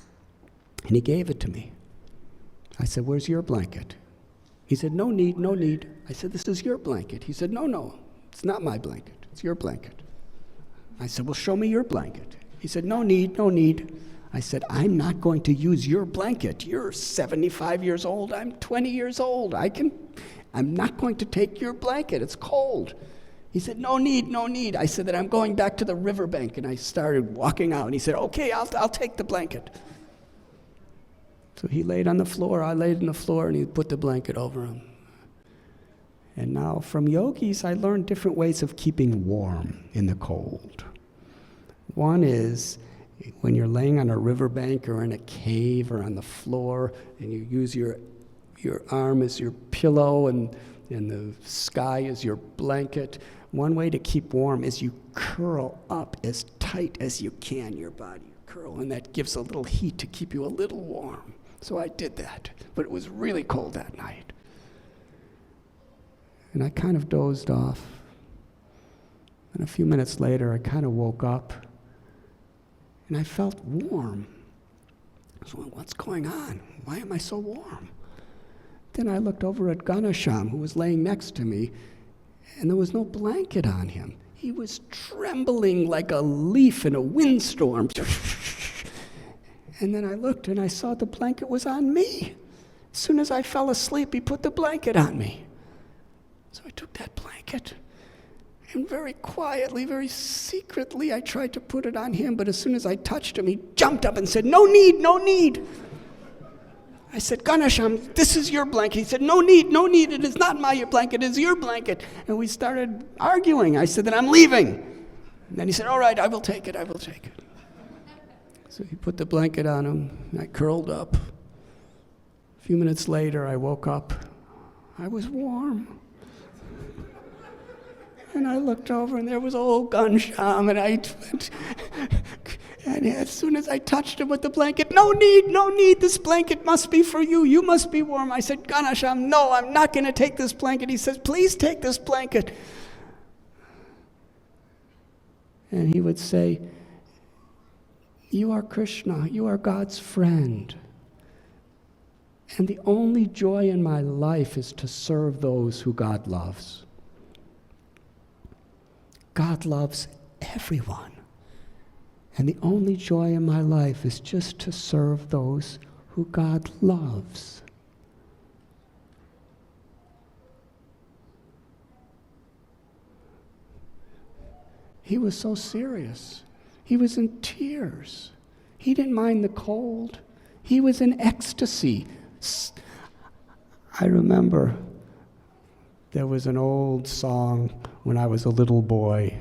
And he gave it to me. I said, "Where's your blanket?" He said, "No need, no need." I said, "This is your blanket." He said, No, it's not my blanket. It's your blanket." I said, "Well, show me your blanket." He said, "No need, no need." I said, "I'm not going to use your blanket. You're 75 years old. I'm 20 years old. I'm not going to take your blanket. It's cold." He said, "No need, no need." I said that I'm going back to the riverbank, and I started walking out. And he said, "Okay, I'll take the blanket." So he laid on the floor, I laid on the floor, and he put the blanket over him. And now from yogis, I learned different ways of keeping warm in the cold. One is when you're laying on a riverbank or in a cave or on the floor, and you use your arm as your pillow and the sky as your blanket. One way to keep warm is you curl up as tight as you can, your body. You curl, and that gives a little heat to keep you a little warm. So I did that, but it was really cold that night. And I kind of dozed off. And a few minutes later, I kind of woke up, and I felt warm. I was wondering, what's going on? Why am I so warm? Then I looked over at Ganasham, who was laying next to me, and there was no blanket on him. He was trembling like a leaf in a windstorm. And then I looked and I saw the blanket was on me. As soon as I fell asleep, he put the blanket on me. So I took that blanket, and very quietly, very secretly, I tried to put it on him, but as soon as I touched him, he jumped up and said, "No need, no need." I said, Ganesham, this is your blanket. He said, no need, it is not my blanket, it is your blanket. And we started arguing. I said, then I'm leaving. And then he said, all right, I will take it. So he put the blanket on him, and I curled up. A few minutes later, I woke up. I was warm. And I looked over, and there was old Ganesham, and as soon as I touched him with the blanket, no need, this blanket must be for you. You must be warm. I said, Ganesham, no, I'm not going to take this blanket. He says, please take this blanket. And he would say, you are Krishna, you are God's friend. And the only joy in my life is to serve those who God loves. God loves everyone. And the only joy in my life is just to serve those who God loves. He was so serious. He was in tears. He didn't mind the cold. He was in ecstasy. I remember there was an old song when I was a little boy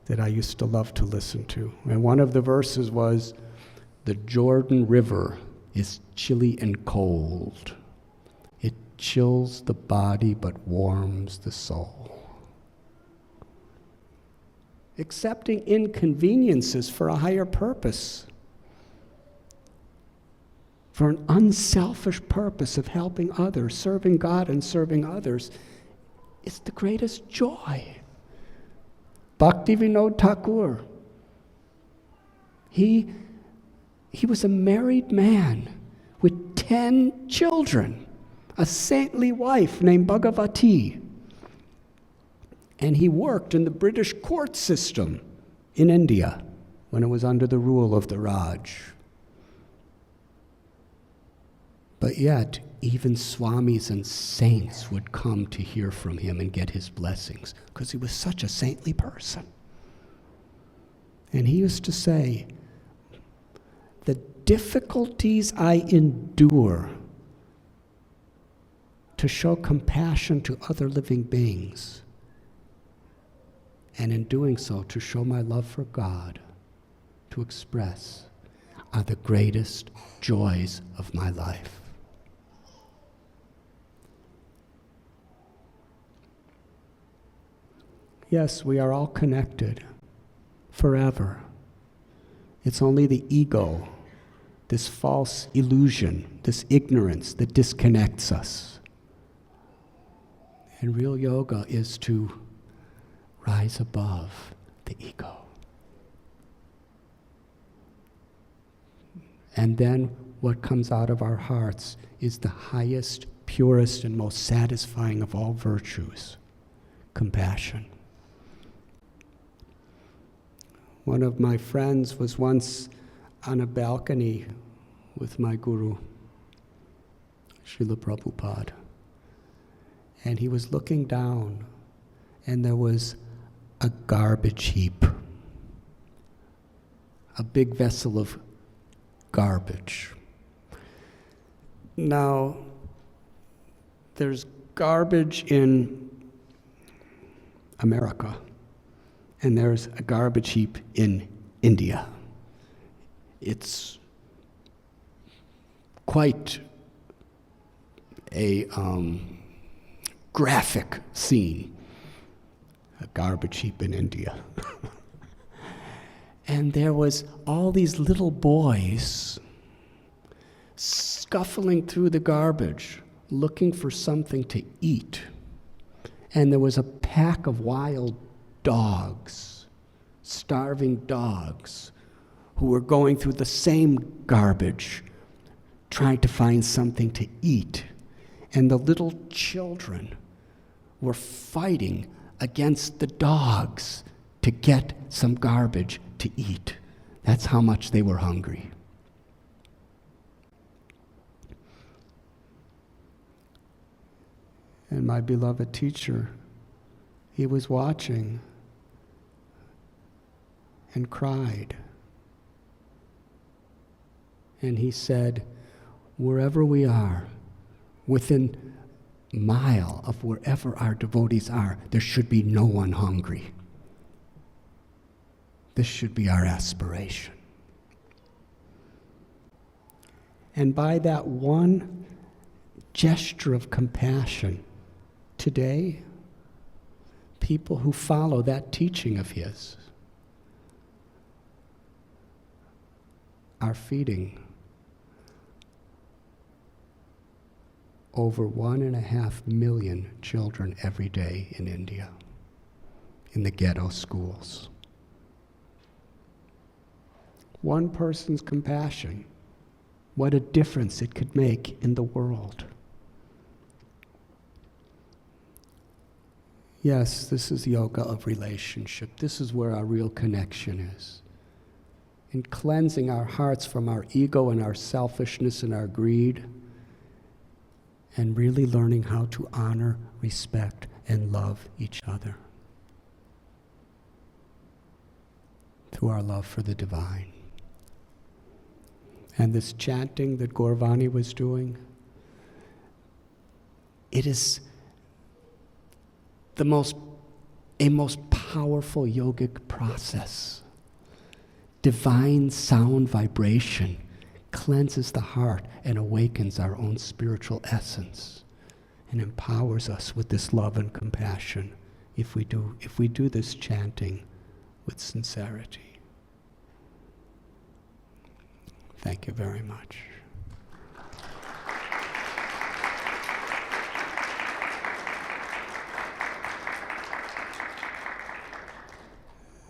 that I used to love to listen to. And one of the verses was, the Jordan River is chilly and cold. It chills the body but warms the soul. Accepting inconveniences for a higher purpose, for an unselfish purpose of helping others, serving God and serving others, is the greatest joy. Bhaktivinoda Thakur, he was a married man with 10 children, a saintly wife named Bhagavati, and he worked in the British court system in India when it was under the rule of the Raj. But yet, even swamis and saints would come to hear from him and get his blessings because he was such a saintly person. And he used to say, the difficulties I endure to show compassion to other living beings, and in doing so, to show my love for God, to express, are the greatest joys of my life. Yes, we are all connected forever. It's only the ego, this false illusion, this ignorance that disconnects us. And real yoga is to rise above the ego. And then what comes out of our hearts is the highest, purest, and most satisfying of all virtues, compassion. One of my friends was once on a balcony with my guru, Srila Prabhupada, and he was looking down, and there was a garbage heap, a big vessel of garbage. Now, there's garbage in America, and there's a garbage heap in India. It's quite a graphic scene, a garbage heap in India. And there was all these little boys scuffling through the garbage, looking for something to eat. And there was a pack of wild dogs, starving dogs, who were going through the same garbage, trying to find something to eat. And the little children were fighting against the dogs to get some garbage to eat. That's how much they were hungry. And my beloved teacher, he was watching and cried. And he said, wherever we are, within a mile of wherever our devotees are, there should be no one hungry. This should be our aspiration. And by that one gesture of compassion, today, people who follow that teaching of his are feeding over 1.5 million children every day in India, in the ghetto schools. One person's compassion, what a difference it could make in the world. Yes, this is yoga of relationship. This is where our real connection is. In cleansing our hearts from our ego and our selfishness and our greed, and really learning how to honor, respect, and love each other through our love for the divine. And this chanting that Gauravani was doing, it is a most powerful yogic process. Divine sound vibration cleanses the heart and awakens our own spiritual essence and empowers us with this love and compassion if we do this chanting with sincerity. Thank you very much.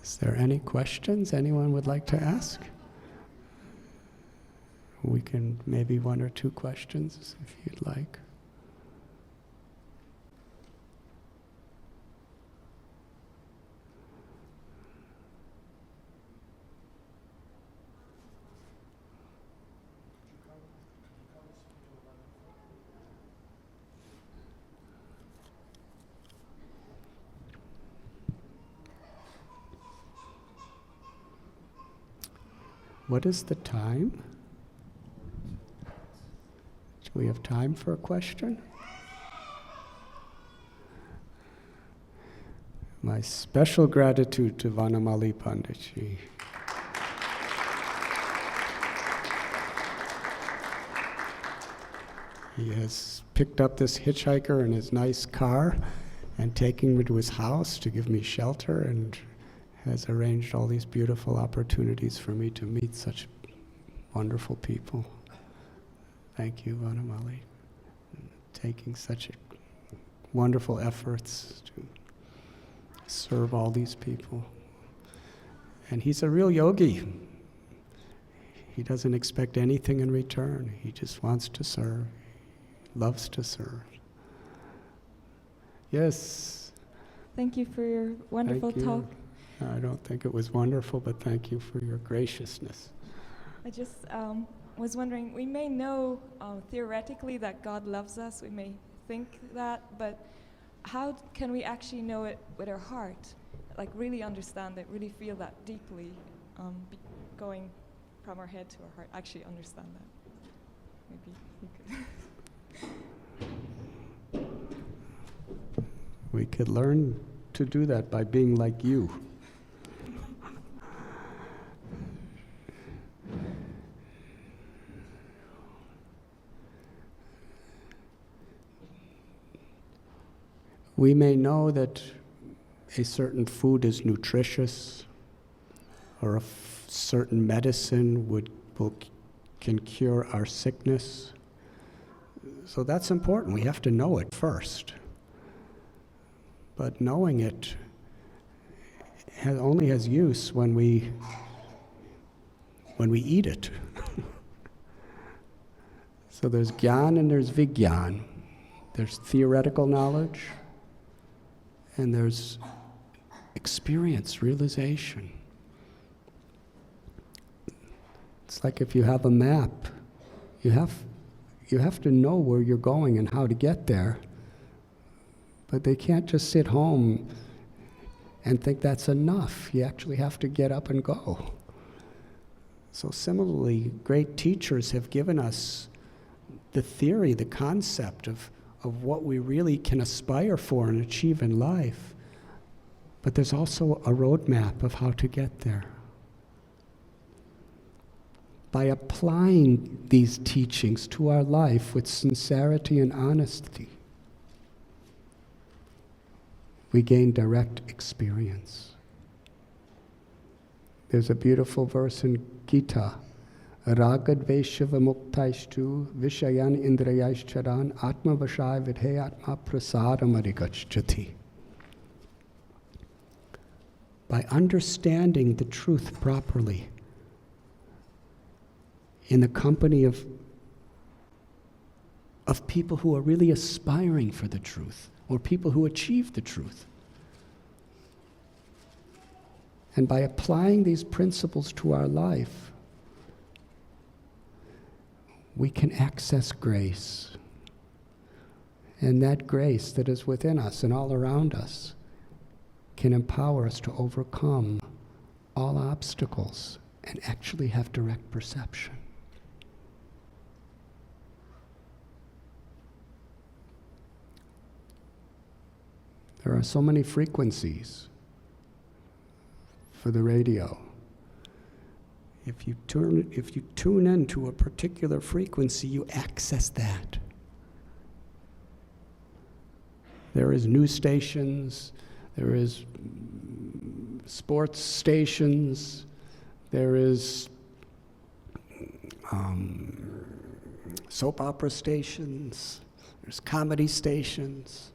Is there any questions anyone would like to ask? We can maybe 1 or 2 questions if you'd like. What is the time? Do we have time for a question? My special gratitude to Vanamali Panditji. He has picked up this hitchhiker in his nice car and taken me to his house to give me shelter, and has arranged all these beautiful opportunities for me to meet such wonderful people. Thank you, Vanamali, taking such wonderful efforts to serve all these people. And he's a real yogi. He doesn't expect anything in return. He just wants to serve. He loves to serve. Yes? Thank you for your wonderful talk. I don't think it was wonderful, but thank you for your graciousness. I just was wondering, we may know theoretically that God loves us, we may think that, but how can we actually know it with our heart? Like really understand it, really feel that deeply, going from our head to our heart, actually understand that. Maybe you could. We could learn to do that by being like you. We may know that a certain food is nutritious, or a certain medicine can cure our sickness. So that's important. We have to know it first. But knowing it only has use when we eat it. So there's Gyan and there's Vigyan. There's theoretical knowledge, and there's experience, realization. It's like if you have a map, you have to know where you're going and how to get there. But they can't just sit home and think that's enough. You actually have to get up and go. So similarly, great teachers have given us the theory, the concept of what we really can aspire for and achieve in life. But there's also a roadmap of how to get there. By applying these teachings to our life with sincerity and honesty, we gain direct experience. There's a beautiful verse in Gita, Ragad Veshava Muktaishtu Vishayan Indrayashcharan Atma Vashai Vidhe Atma Prasadamarigatchati. By understanding the truth properly, in the company of people who are really aspiring for the truth, or people who achieve the truth. And by applying these principles to our life, we can access grace. And that grace that is within us and all around us can empower us to overcome all obstacles and actually have direct perception. There are so many frequencies for the radio. If you tune into a particular frequency, you access that. There is news stations, there is sports stations, there is soap opera stations, there's comedy stations.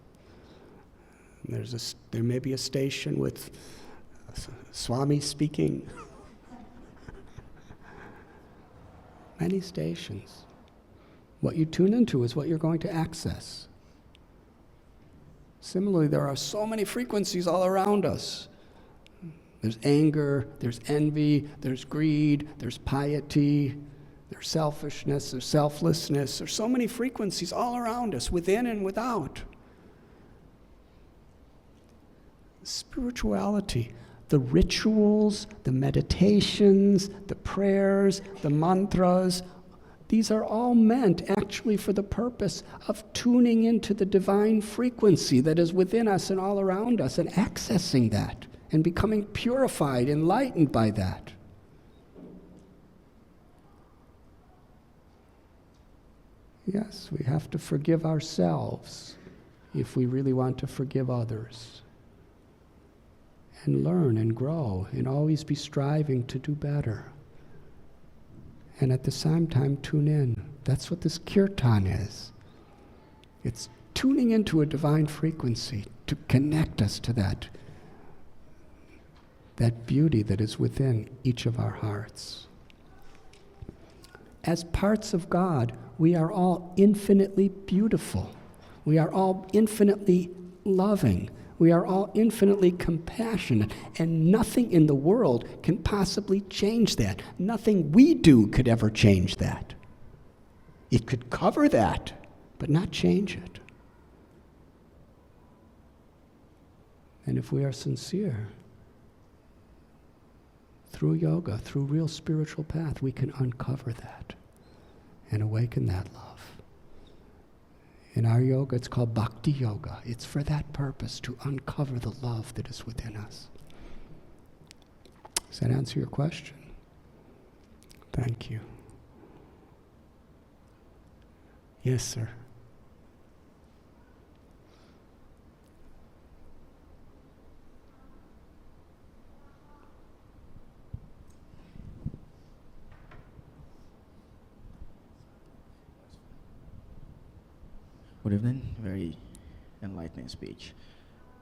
There may be a station with Swami speaking. Many stations. What you tune into is what you're going to access. Similarly, there are so many frequencies all around us. There's anger, there's envy, there's greed, there's piety, there's selfishness, there's selflessness. There's so many frequencies all around us, within and without. Spirituality, the rituals, the meditations, the prayers, the mantras, these are all meant actually for the purpose of tuning into the divine frequency that is within us and all around us and accessing that and becoming purified, enlightened by that. Yes, we have to forgive ourselves if we really want to forgive others. And learn and grow and always be striving to do better. And at the same time, tune in. That's what this kirtan is. It's tuning into a divine frequency to connect us to that beauty that is within each of our hearts. As parts of God, we are all infinitely beautiful. We are all infinitely loving. We are all infinitely compassionate, and nothing in the world can possibly change that. Nothing we do could ever change that. It could cover that, but not change it. And if we are sincere, through yoga, through real spiritual path, we can uncover that and awaken that love. In our yoga, it's called bhakti yoga. It's for that purpose, to uncover the love that is within us. Does that answer your question? Thank you. Yes, sir. Good evening. Very enlightening speech.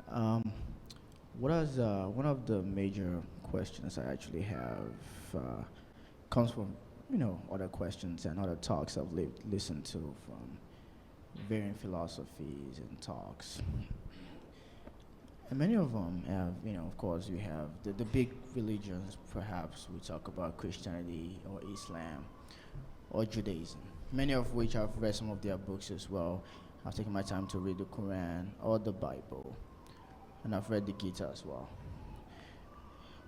One of the major questions I actually have comes from other questions and other talks I've listened to from varying philosophies and talks. And many of them have, of course, you have the big religions. Perhaps we talk about Christianity or Islam or Judaism. Many of which I've read some of their books as well. I've taken my time to read the Quran or the Bible, and I've read the Gita as well.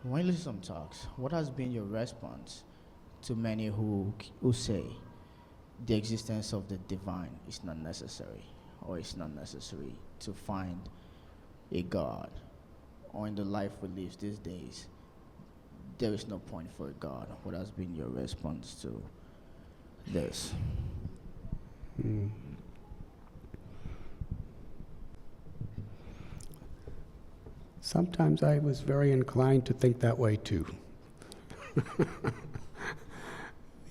When you listen to some talks, what has been your response to many who say the existence of the divine is not necessary, or it's not necessary to find a God, or in the life we live these days, there is no point for a God. What has been your response to this? Sometimes I was very inclined to think that way too.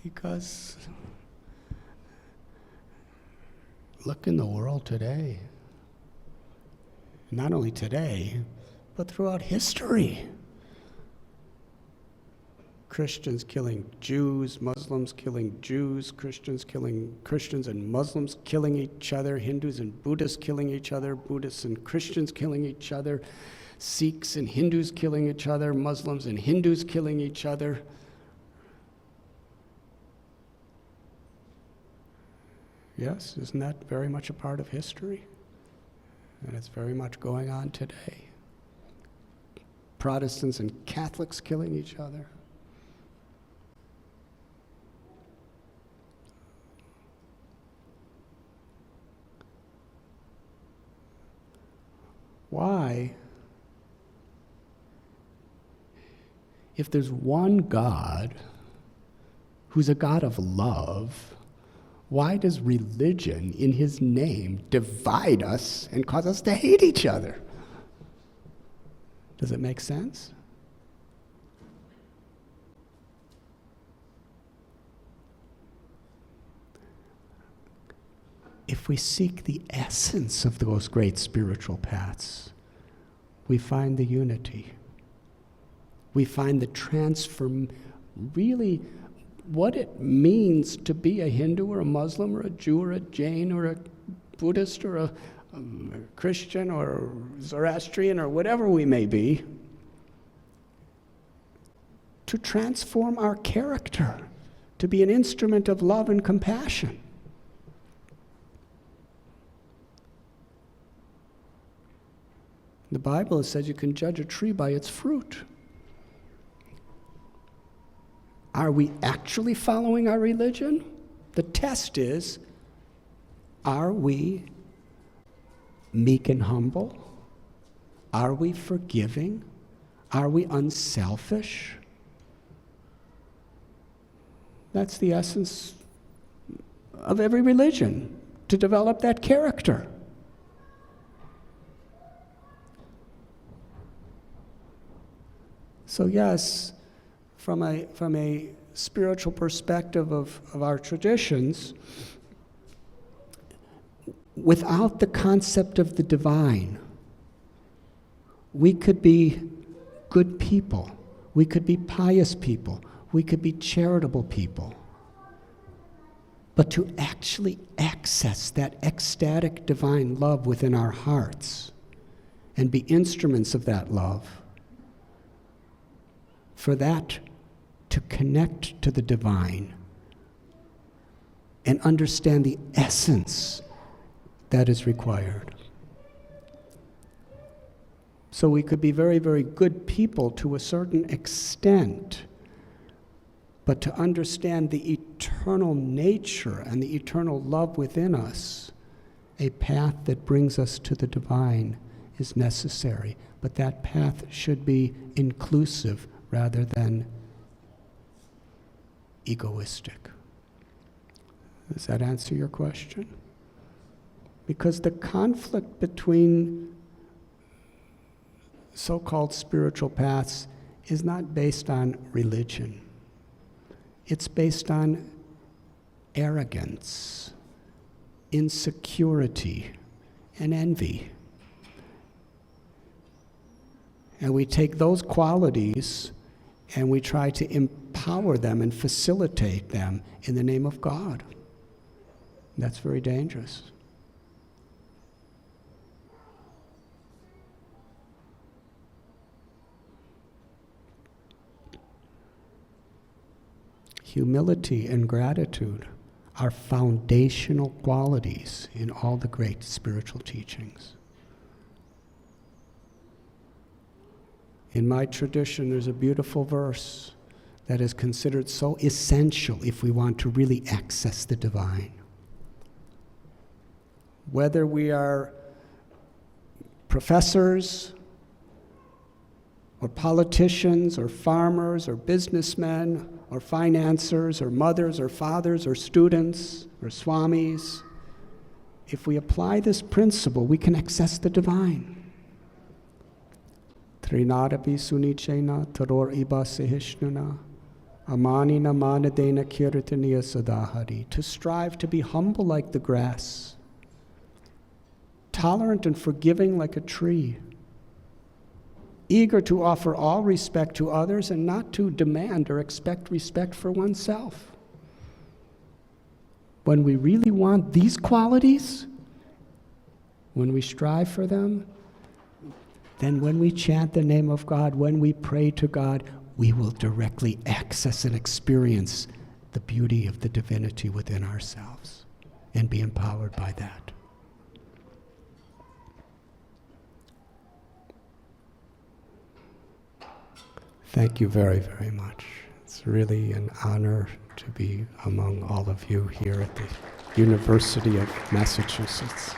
Because look in the world today. Not only today, but throughout history. Christians killing Jews, Muslims killing Jews, Christians killing Christians, and Muslims killing each other, Hindus and Buddhists killing each other, Buddhists and Christians killing each other, Sikhs and Hindus killing each other, Muslims and Hindus killing each other. Yes, isn't that very much a part of history? And it's very much going on today. Protestants and Catholics killing each other. Why, if there's one God who's a God of love, why does religion in his name divide us and cause us to hate each other? Does it make sense? If we seek the essence of those great spiritual paths, we find the unity. We find the really what it means to be a Hindu or a Muslim or a Jew or a Jain or a Buddhist or a Christian or Zoroastrian or whatever we may be, to transform our character, to be an instrument of love and compassion. The Bible says you can judge a tree by its fruit. Are we actually following our religion? The test is, are we meek and humble? Are we forgiving? Are we unselfish? That's the essence of every religion, to develop that character. So yes, from a spiritual perspective of our traditions, without the concept of the divine, we could be good people, we could be pious people, we could be charitable people. But to actually access that ecstatic divine love within our hearts and be instruments of that love, for that to connect to the divine and understand the essence that is required. So we could be very, very good people to a certain extent, but to understand the eternal nature and the eternal love within us, a path that brings us to the divine is necessary. But that path should be inclusive rather than egoistic. Does that answer your question? Because the conflict between so-called spiritual paths is not based on religion. It's based on arrogance, insecurity, and envy. And we take those qualities and we try to empower them and facilitate them in the name of God. That's very dangerous. Humility and gratitude are foundational qualities in all the great spiritual teachings. In my tradition, there's a beautiful verse that is considered so essential if we want to really access the divine. Whether we are professors, or politicians, or farmers, or businessmen, or financiers, or mothers, or fathers, or students, or swamis, if we apply this principle, we can access the divine. Trinadapi sunichena taror iba sehishnuna amanina manadena kirtaniya sadahari. To strive to be humble like the grass, tolerant and forgiving like a tree, eager to offer all respect to others and not to demand or expect respect for oneself. When we really want these qualities, when we strive for them, then when we chant the name of God, when we pray to God, we will directly access and experience the beauty of the divinity within ourselves and be empowered by that. Thank you very, very much. It's really an honor to be among all of you here at the University of Massachusetts.